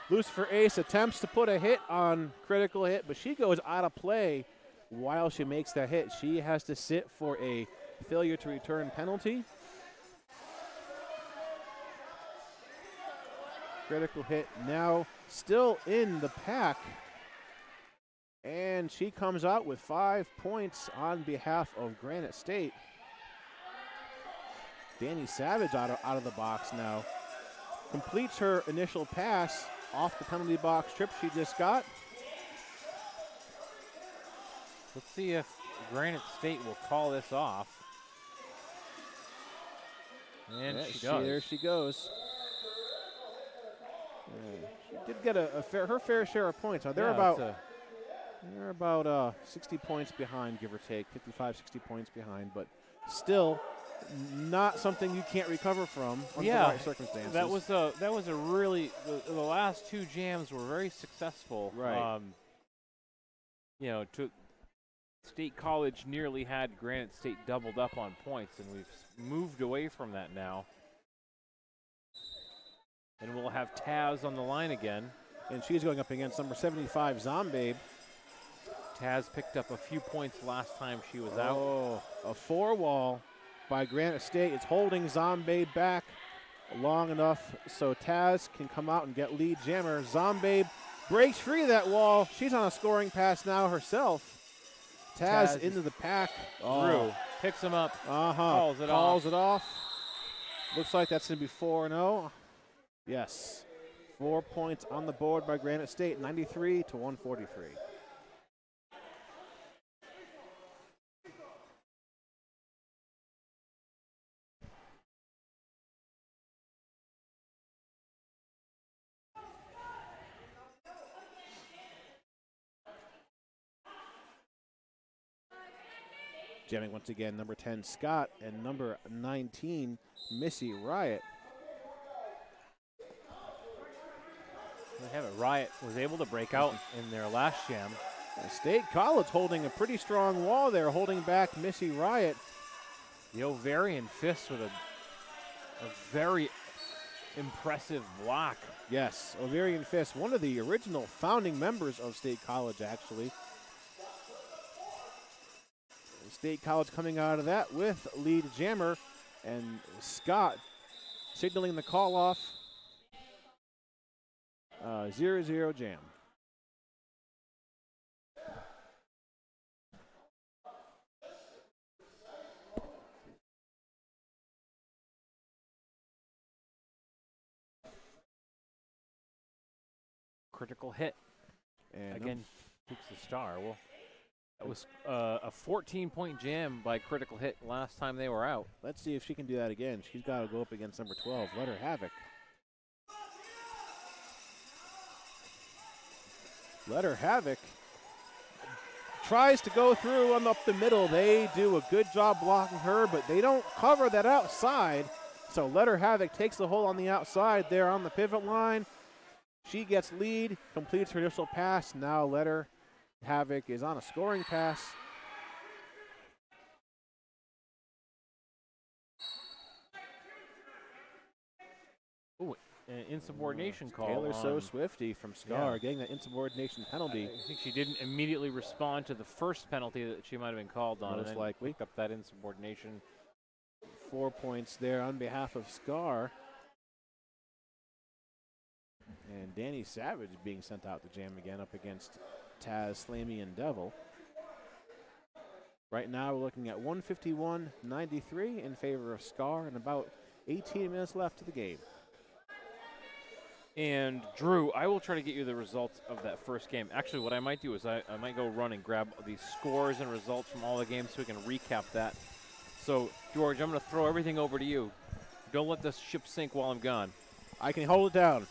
Lucifer Ace attempts to put a hit on critical hit, but she goes out of play while she makes that hit. She has to sit for a failure to return penalty. Critical hit now still in the pack. And she comes out with 5 points on behalf of Granite State. Danny Savage out of the box now. Completes her initial pass off the penalty box trip she just got. Let's see if Granite State will call this off. And she does. There she goes. She did get her fair share of points. Now they're about 60 points behind, give or take, 55, 60 points behind, but still not something you can't recover from under the right circumstances. That was a really the last two jams were very successful. Right. State College nearly had Granite State doubled up on points, and we've moved away from that now. And we'll have Taz on the line again. And she's going up against number 75, Zombabe. Taz picked up a few points last time she was out. Oh, a 4-wall by Granite State. It's holding Zombabe back long enough so Taz can come out and get lead jammer. Zombabe breaks free of that wall. She's on a scoring pass now herself. Taz into the pack. Drew picks him up. Calls it off. Looks like that's going to be 4-0. Yes. 4 points on the board by Granite State, 93 to 143. Jamming once again, number 10, Scott, and number 19, Missy Riot. We have it. Riot was able to break out in their last jam. State College holding a pretty strong wall there, holding back Missy Riot. The ovarian fist with a very impressive block. Yes, ovarian fist, one of the original founding members of State College, actually. State College coming out of that with lead jammer, and Scott signaling the call off. 0-0 jam. Critical hit. And again, takes the star. Well, that was a 14-point jam by Critical Hit last time they were out. Let's see if she can do that again. She's got to go up against number 12, Let Her Havoc. Let Her Havoc tries to go through up the middle. They do a good job blocking her, but they don't cover that outside. So Let Her Havoc takes the hole on the outside there on the pivot line. She gets lead, completes her initial pass. Now Let Her Havoc is on a scoring pass. Ooh, an insubordination call. Taylor So Swifty from Scar getting that insubordination penalty. I think she didn't immediately respond to the first penalty that she might have been called on. Most likely. Pick up that insubordination. 4 points there on behalf of Scar. And Danny Savage being sent out to jam again up against Taz Slamian Devil. Right now we're looking at 151-93 in favor of Scar and about 18 minutes left to the game. And Drew, I will try to get you the results of that first game. Actually, what I might do is I might go run and grab the scores and results from all the games so we can recap that. So, George, I'm going to throw everything over to you. Don't let this ship sink while I'm gone. I can hold it down.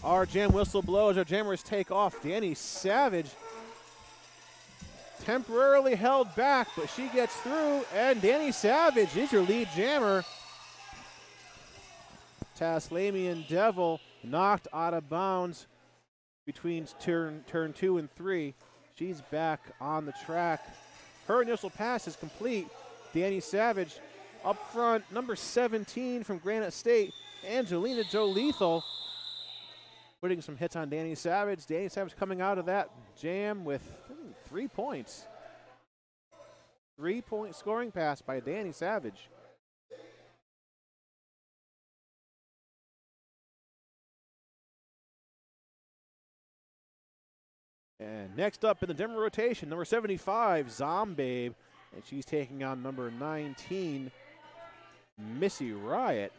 Our jam whistle blows. Our jammers take off. Danny Savage temporarily held back, but she gets through, and Danny Savage is your lead jammer. Taslamian Devil knocked out of bounds between turn 2 and 3. She's back on the track. Her initial pass is complete. Danny Savage up front, number 17 from Granite State, Angelina Joe Lethal, putting some hits on Danny Savage. Danny Savage coming out of that jam with 3 points. 3-point scoring pass by Danny Savage. And next up in the Denver rotation, number 75, Zombabe, and she's taking on number 19, Missy Riot.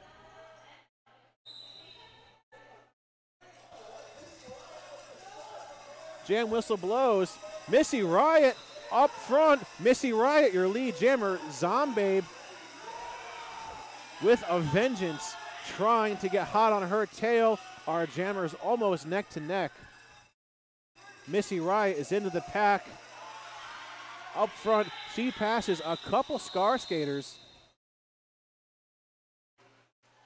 Jam whistle blows. Missy Riot up front. Missy Riot, your lead jammer. Zombabe with a vengeance, trying to get hot on her tail. Our jammers almost neck to neck. Missy Riot is into the pack. Up front, she passes a couple Scar skaters.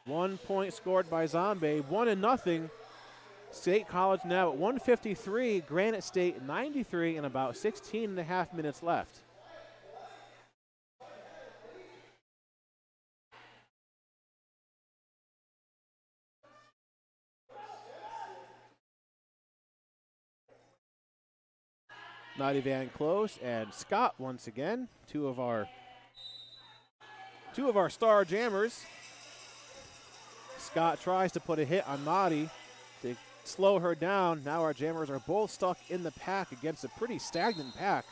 1 point scored by Zombie, 1-0. State College now at 153, Granite State 93, and about 16 and a half minutes left. Not even close, and Scott once again, two of our star jammers. Scott tries to put a hit on Naughty to slow her down. Now our jammers are both stuck in the pack against a pretty stagnant pack.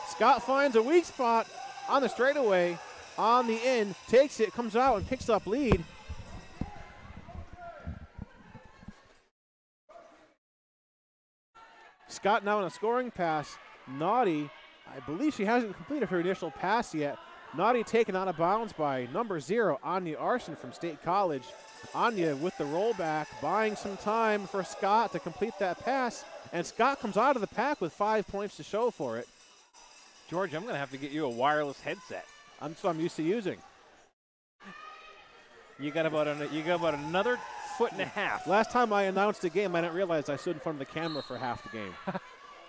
Scott finds a weak spot on the straightaway, on the in, takes it, comes out and picks up lead. Scott now in a scoring pass. Naughty, I believe she hasn't completed her initial pass yet. Naughty taken out of bounds by number 0, Anya Arson from State College. Anya with the rollback, buying some time for Scott to complete that pass, and Scott comes out of the pack with 5 points to show for it. George, I'm going to have to get you a wireless headset. That's what I'm used to using. You got about another foot and a half. Last time I announced a game, I didn't realize I stood in front of the camera for half the game.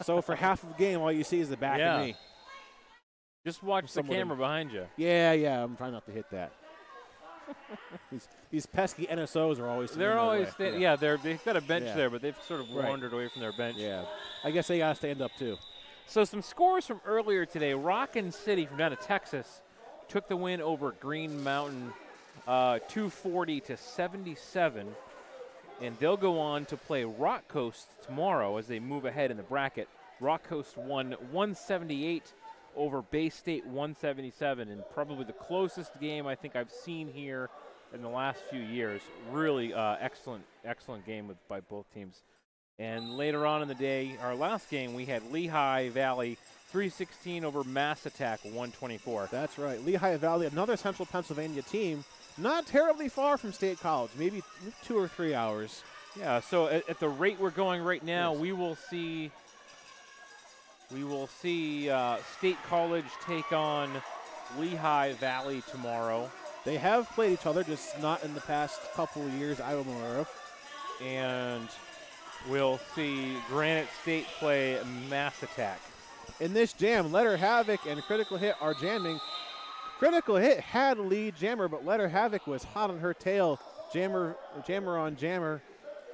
So for half of the game, all you see is the back of me. Just watch the camera behind you. Yeah, I'm trying not to hit that. These pesky NSOs are always. They're always they've got a bench there, but they've sort of wandered away from their bench. Yeah, I guess they gotta stand up too. So some scores from earlier today. Rockin' City from down to Texas took the win over Green Mountain, 240-77, and they'll go on to play Rock Coast tomorrow as they move ahead in the bracket. Rock Coast won 178 over Bay State 177, and probably the closest game I think I've seen here in the last few years. Really excellent game by both teams. And later on in the day, our last game, we had Lehigh Valley 316 over Mass Attack 124. That's right. Lehigh Valley, another Central Pennsylvania team, not terribly far from State College, maybe 2 or 3 hours. Yeah, so at the rate we're going right now, yes, we will see State College take on Lehigh Valley tomorrow. They have played each other, just not in the past couple of years I'm aware of. And we'll see Granite State play Mass Attack. In this jam, Letter Havoc and Critical Hit are jamming. Critical Hit had lead jammer, but Letter Havoc was hot on her tail. Jammer on jammer.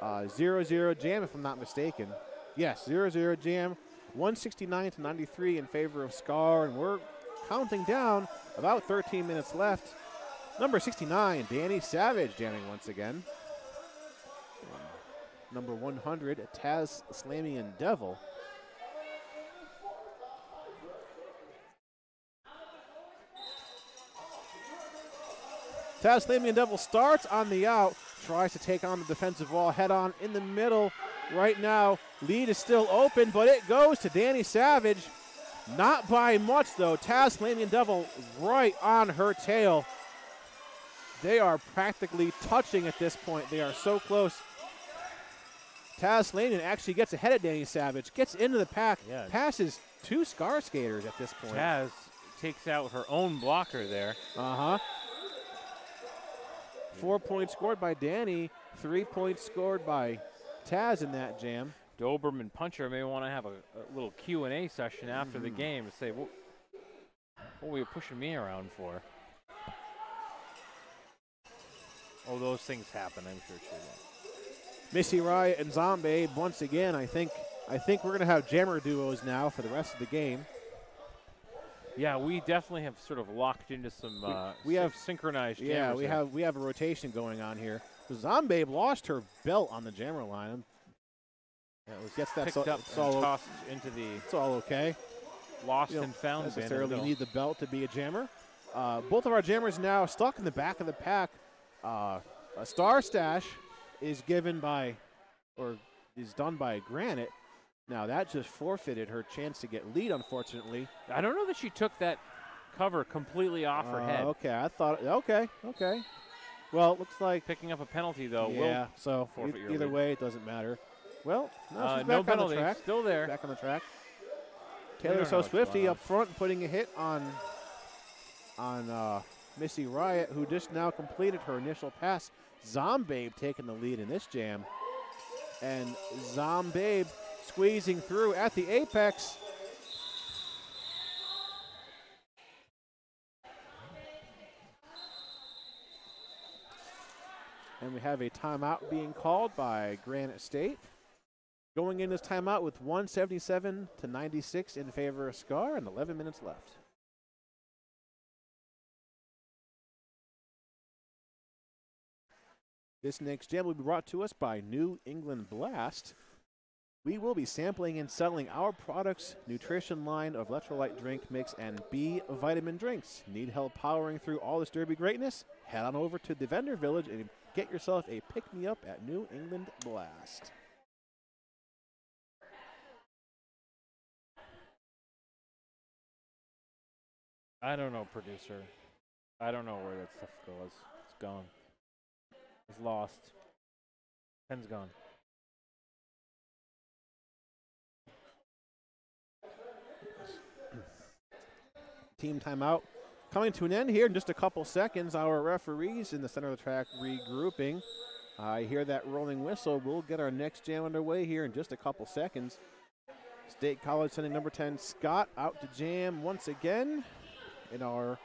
0-0 jam, if I'm not mistaken. Yes, 0-0 jam. 169-93 in favor of Scar, and we're counting down. About 13 minutes left. Number 69, Danny Savage jamming once again. Number 100, Taz Slamian Devil. Taz Slamian Devil starts on the out, tries to take on the defensive wall head on in the middle. Right now, lead is still open, but it goes to Danny Savage. Not by much, though. Taz Slamian Devil right on her tail. They are practically touching at this point. They are so close. Taz Slamian actually gets ahead of Danny Savage, gets into the pack, passes 2 Scar skaters at this point. Taz takes out her own blocker there. 4 points scored by Danny, 3 points scored by Taz in that jam. Doberman Puncher may want to have a little Q&A session after the game to say, what were you pushing me around for? Oh, those things happen, I'm sure she will. Missy Riot and Zombie once again. I think we're going to have jammer duos now for the rest of the game. Yeah, we definitely have sort of locked into some we have synchronized jammers. Yeah, we have a rotation going on here. Zombie lost her belt on the jammer line. Gets that picked up and tossed into the. It's all okay. Lost and found. Necessarily need the belt to be a jammer. Both of our jammers now stuck in the back of the pack. A star stash is given by, or is done by Granite. Now that just forfeited her chance to get lead, unfortunately. I don't know that she took that cover completely off her head. Okay, I thought, okay. Well, it looks like. Picking up a penalty, though. Yeah, so either way, it doesn't matter. Well, no, she's back on the track. Still there. Back on the track. Taylor So Swifty up front putting a hit on Missy Riot, who just now completed her initial pass. Zombabe taking the lead in this jam. And Zombabe squeezing through at the apex. And we have a timeout being called by Granite State. Going in this timeout with 177-96 in favor of Scar and 11 minutes left. This next jam will be brought to us by New England Blast. We will be sampling and selling our products, nutrition line of electrolyte drink mix and B vitamin drinks. Need help powering through all this derby greatness? Head on over to the vendor village and get yourself a pick-me-up at New England Blast. I don't know, producer. I don't know where that stuff goes. It's gone. It's lost. Pen's gone. Team timeout coming to an end here in just a couple seconds. Our referees in the center of the track regrouping. I hear that rolling whistle. We'll get our next jam underway here in just a couple seconds. State College sending number 10 Scott out to jam once again in our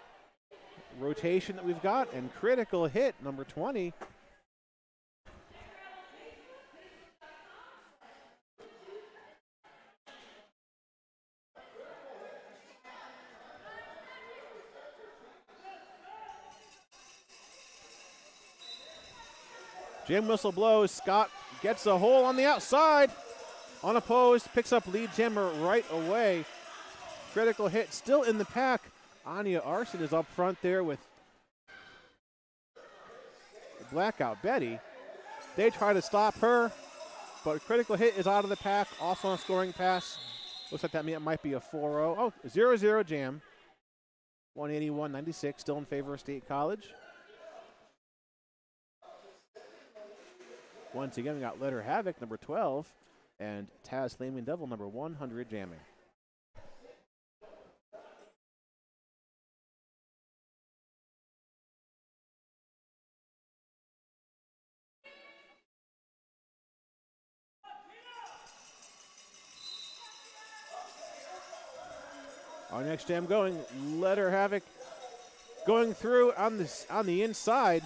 rotation that we've got, and critical hit number 20. Jam whistle blows. Scott gets a hole on the outside. Unopposed, picks up lead jammer right away. Critical hit still in the pack. Anya Arson is up front there with Blackout Betty. They try to stop her, but critical hit is out of the pack. Also on a scoring pass. Looks like that might be a 4-0. Oh, 0-0 jam. 181-96, still in favor of State College. Once again, we got Letter Havoc, number 12, and Taz Flaming Devil, number 100, jamming. Our next jam going, Letter Havoc going through on the inside,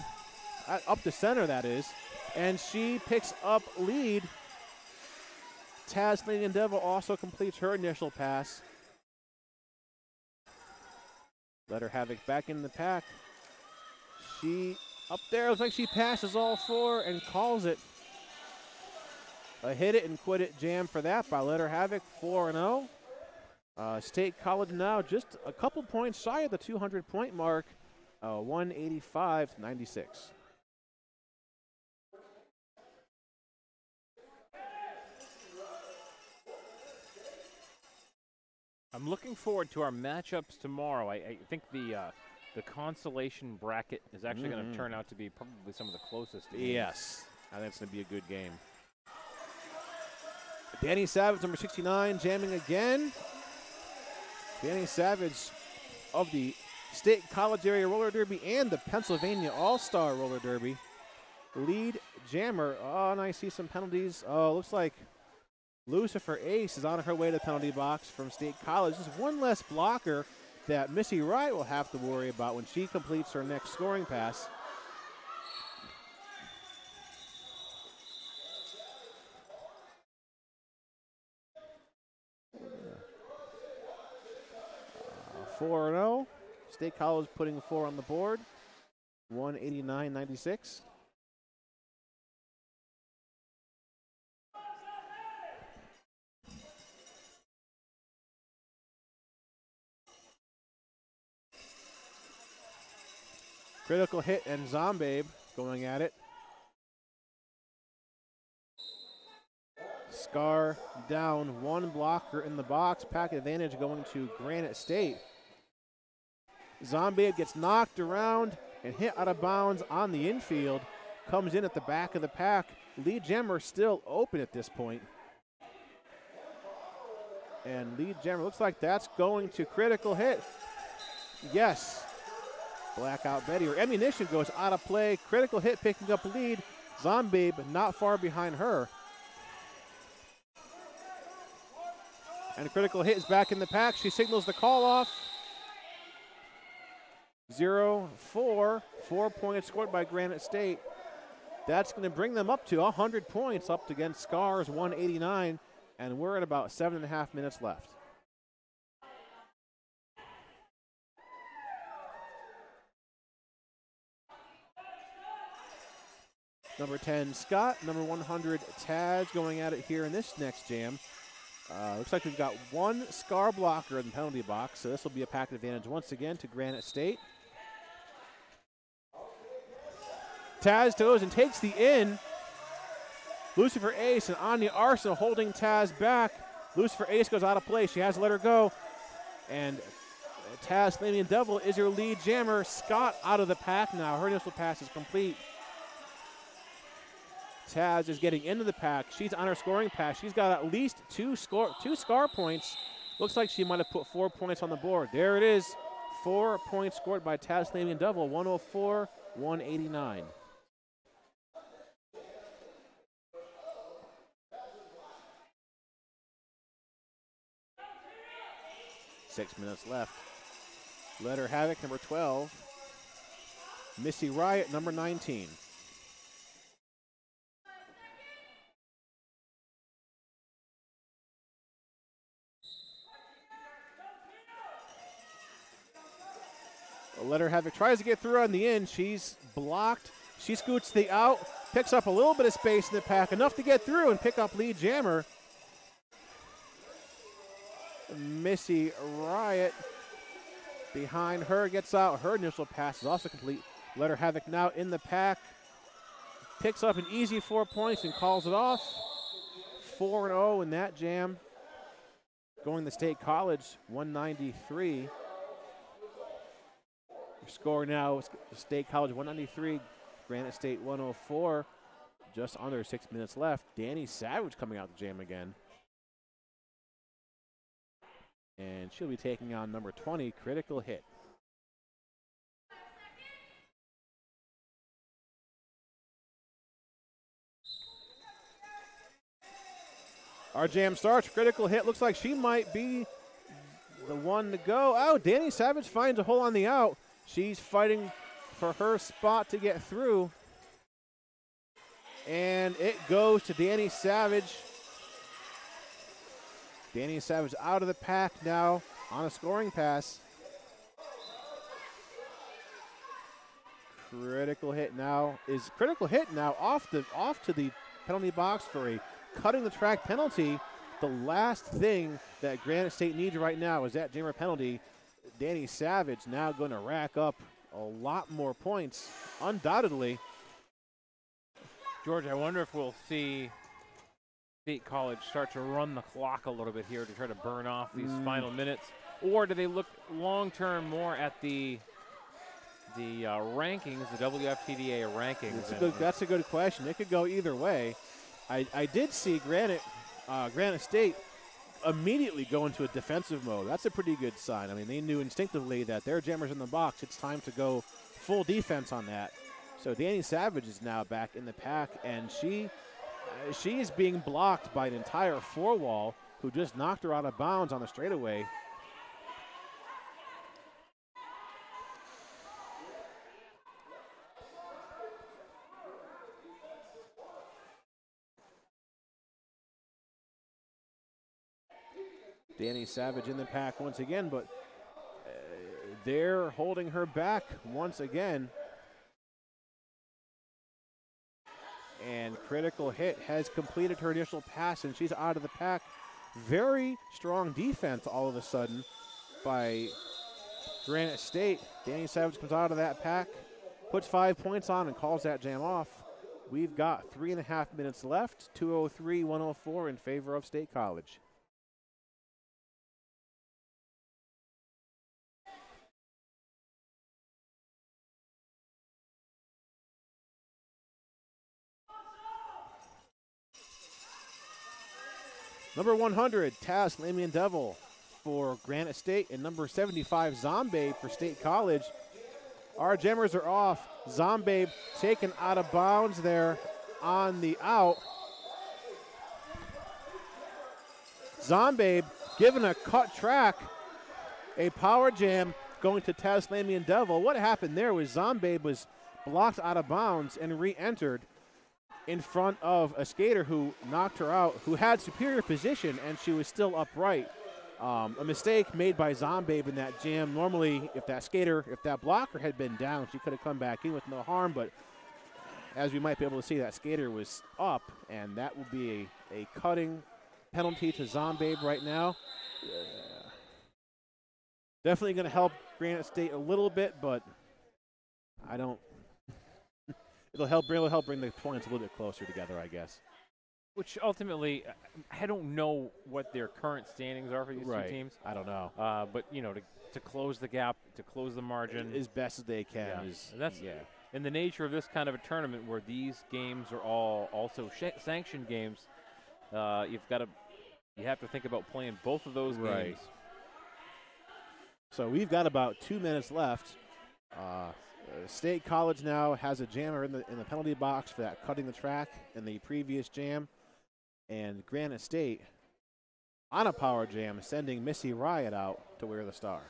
up the center that is, and she picks up lead. Taz Flaming Devil also completes her initial pass. Letter Havoc back in the pack. She up there, looks like she passes all four and calls it. A hit it and quit it jam for that by Letter Havoc, 4-0. State College now just a couple points shy of the 200-point mark, 185-96. I'm looking forward to our matchups tomorrow. I think the consolation bracket is actually going to turn out to be probably some of the closest games. Yes, I think it's going to be a good game. Danny Savage, number 69, jamming again. Danny Savage of the State College Area Roller Derby and the Pennsylvania All-Star Roller Derby. Lead jammer. Oh, and I see some penalties. Oh, looks like Lucifer Ace is on her way to the penalty box from State College. Just one less blocker that Missy Wright will have to worry about when she completes her next scoring pass. Uh, 4-0. State College putting 4 on the board. 189-96. Critical hit and Zombabe going at it. Scar down, one blocker in the box. Pack advantage going to Granite State. Zombabe gets knocked around and hit out of bounds on the infield. Comes in at the back of the pack. Lead jammer still open at this point. and lead jammer. Looks like that's going to critical hit. Yes. Blackout Betty or ammunition goes out of play. Critical hit picking up lead. Zombie not far behind her. And critical hit is back in the pack. She signals the call off. 0-4. 4 points scored by Granite State. That's going to bring them up to 100 points, up against Scars 189. And we're at about 7.5 minutes left. Number 10, Scott. Number 100, Taz, going at it here in this next jam. Looks like we've got one Scar blocker in the penalty box, so this will be a pack advantage once again to Granite State. Taz goes and takes the in. Lucifer Ace and Anya Arsenal holding Taz back. Lucifer Ace goes out of play. She has to let her go. And Taz, Flaming Devil, is her lead jammer. Scott out of the pack now. Her initial pass is complete. Taz is getting into the pack. She's on her scoring pass. She's got at least two Scar points. Looks like she might have put 4 points on the board. There it is. 4 points scored by Taz Flaming Devil, 104-189. Six minutes left. Letter Havoc, number 12. Missy Riot, number 19. Letter Havoc tries to get through on the in. She's blocked. She scoots the out, picks up a little bit of space in the pack, enough to get through and pick up lead jammer. Missy Riot behind her gets out. Her initial pass is also complete. Letter Havoc now in the pack. Picks up an easy 4 points and calls it off. 4-0 in that jam. Going to State College, 193. Score now, State College 193, Granite State 104. Just under 6 minutes left. Danny Savage coming out the jam again. And she'll be taking on number 20, Critical Hit. Our jam starts. Critical Hit looks like she might be the one to go. Oh, Danny Savage finds a hole on the out. She's fighting for her spot to get through. And it goes to Danny Savage. Danny Savage out of the pack now on a scoring pass. Critical Hit now off to the penalty box for a cutting the track penalty. The last thing that Granite State needs right now is that jammer penalty. Danny Savage now going to rack up a lot more points, undoubtedly. George, I wonder if we'll see State College start to run the clock a little bit here to try to burn off these final minutes, or do they look long-term more at the rankings, the WFTDA rankings? That's a good question. It could go either way. I did see Granite State immediately go into a defensive mode. That's a pretty good sign. I mean, they knew instinctively that their jammers in the box, it's time to go full defense on that. So Danny Savage is now back in the pack, and she is being blocked by an entire four wall who just knocked her out of bounds on the straightaway. Danny Savage in the pack once again, but they're holding her back once again. And Critical Hit has completed her initial pass, and she's out of the pack. Very strong defense all of a sudden by Granite State. Danny Savage comes out of that pack, puts 5 points on, and calls that jam off. We've got 3.5 minutes left, 203-104 in favor of State College. Number 100, Taz Lamian Devil for Granite State, and number 75, Zombabe for State College. Our jammers are off. Zombabe taken out of bounds there on the out. Zombabe given a cut track, a power jam going to Taz Lamian Devil. What happened there was Zombabe was blocked out of bounds and re-entered in front of a skater who knocked her out, who had superior position, and she was still upright. A mistake made by Zombabe in that jam. Normally, if that blocker had been down, she could have come back in with no harm, but as we might be able to see, that skater was up, and that will be a cutting penalty to Zombabe right now. Definitely going to help Granite State a little bit, but I don't. It'll help bring the points a little bit closer together, I guess. Which ultimately, I don't know what their current standings are for these two teams. I don't know. But, you know, to close the gap, to close the margin. As best as they can. In the nature of this kind of a tournament where these games are all also sanctioned games, you have to think about playing both of those games. So we've got about 2 minutes left. State College now has a jammer in the penalty box for that cutting the track in the previous jam. And Granite State on a power jam sending Missy Riot out to wear the star.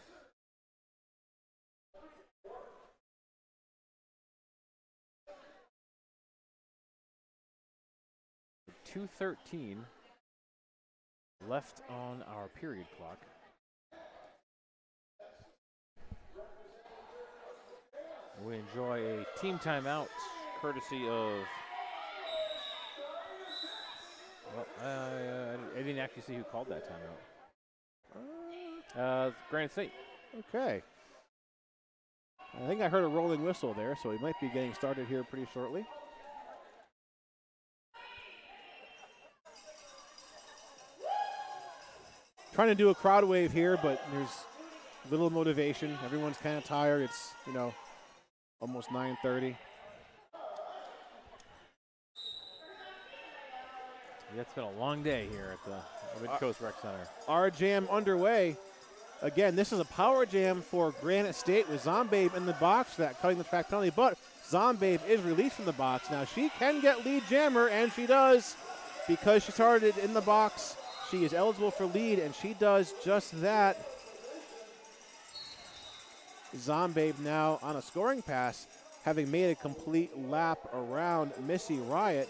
.213 left on our period clock. We enjoy a team timeout courtesy of, I didn't actually see who called that timeout. Granite State. Okay. I think I heard a rolling whistle there, so we might be getting started here pretty shortly. Trying to do a crowd wave here, but there's little motivation. Everyone's kind of tired. It's, almost 9:30. Yeah, it's been a long day here at the Midcoast Rec Center. Our jam underway. Again, this is a power jam for Granite State with Zombabe in the box for that cutting the track penalty, but Zombabe is released from the box. Now she can get lead jammer, and she does. Because she started in the box, she is eligible for lead, and she does just that. Zombabe now on a scoring pass, having made a complete lap around Missy Riot.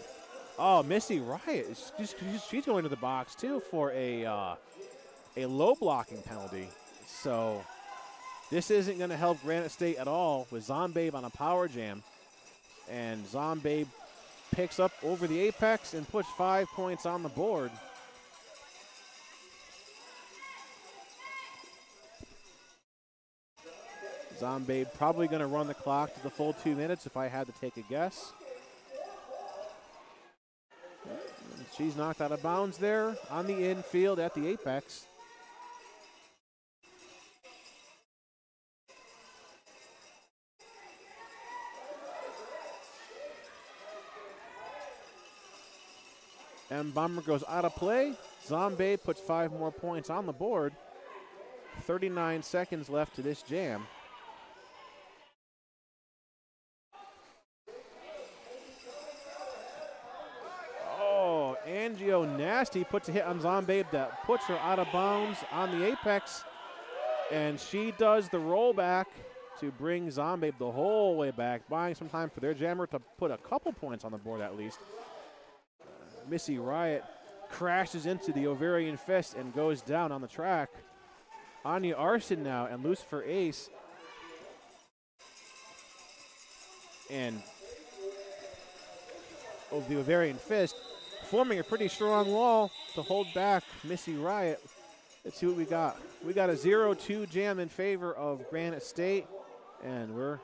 Oh, Missy Riot, she's going to the box too for a low blocking penalty. So this isn't going to help Granite State at all with Zombabe on a power jam. And Zombabe picks up over the apex and puts 5 points on the board. Zombabe probably going to run the clock to the full 2 minutes if I had to take a guess. She's knocked out of bounds there on the infield at the apex. And Bomber goes out of play. Zombabe puts 5 more points on the board. 39 seconds left to this jam. Angio Nasty puts a hit on Zombabe that puts her out of bounds on the apex. And she does the rollback to bring Zombabe the whole way back, buying some time for their jammer to put a couple points on the board at least. Missy Riot crashes into the Ovarian Fist and goes down on the track. Anya Arson now and Lucifer Ace. And of the Ovarian Fist, forming a pretty strong wall to hold back Missy Riot. Let's see what we got. We got a 0-2 jam in favor of Granite State, and we're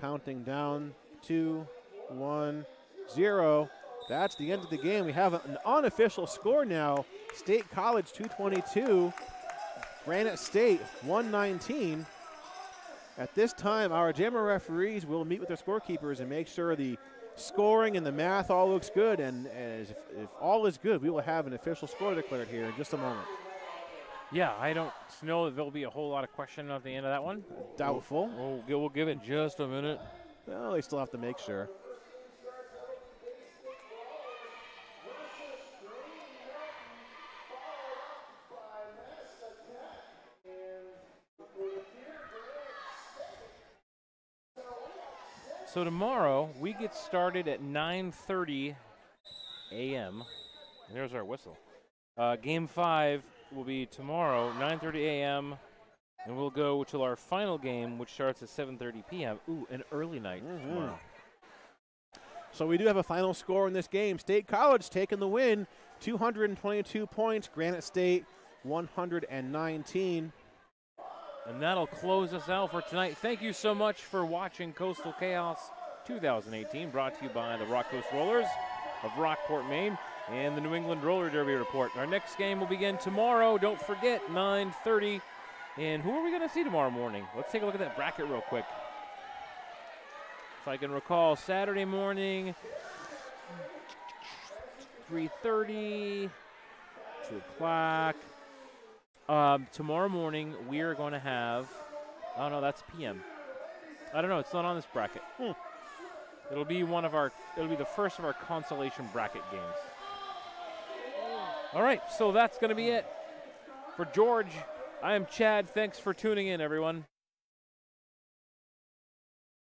counting down 2, 1, 0. That's the end of the game. We have an unofficial score now. State College 222, Granite State 119. At this time, our jammer referees will meet with their scorekeepers and make sure the scoring and the math all looks good, and if all is good, we will have an official score declared here in just a moment. Yeah, I don't know that there'll be a whole lot of question at the end of that one. Doubtful. We'll give it just a minute. Well, they still have to make sure. So tomorrow, we get started at 9:30 a.m. And there's our whistle. Game 5 will be tomorrow, 9:30 a.m., and we'll go till our final game, which starts at 7:30 p.m. Ooh, an early night tomorrow. So we do have a final score in this game. State College taking the win, 222 points. Granite State, 119. And that'll close us out for tonight. Thank you so much for watching Coastal Chaos 2018, brought to you by the Rock Coast Rollers of Rockport, Maine, and the New England Roller Derby Report. Our next game will begin tomorrow. Don't forget, 9:30. And who are we going to see tomorrow morning? Let's take a look at that bracket real quick. If I can recall, Saturday morning, 3:30, 2 o'clock. Tomorrow morning, we are going to have, oh no, that's PM. I don't know, it's not on this bracket. It'll be the first of our consolation bracket games. All right, so that's going to be it. For George, I am Chad. Thanks for tuning in, everyone.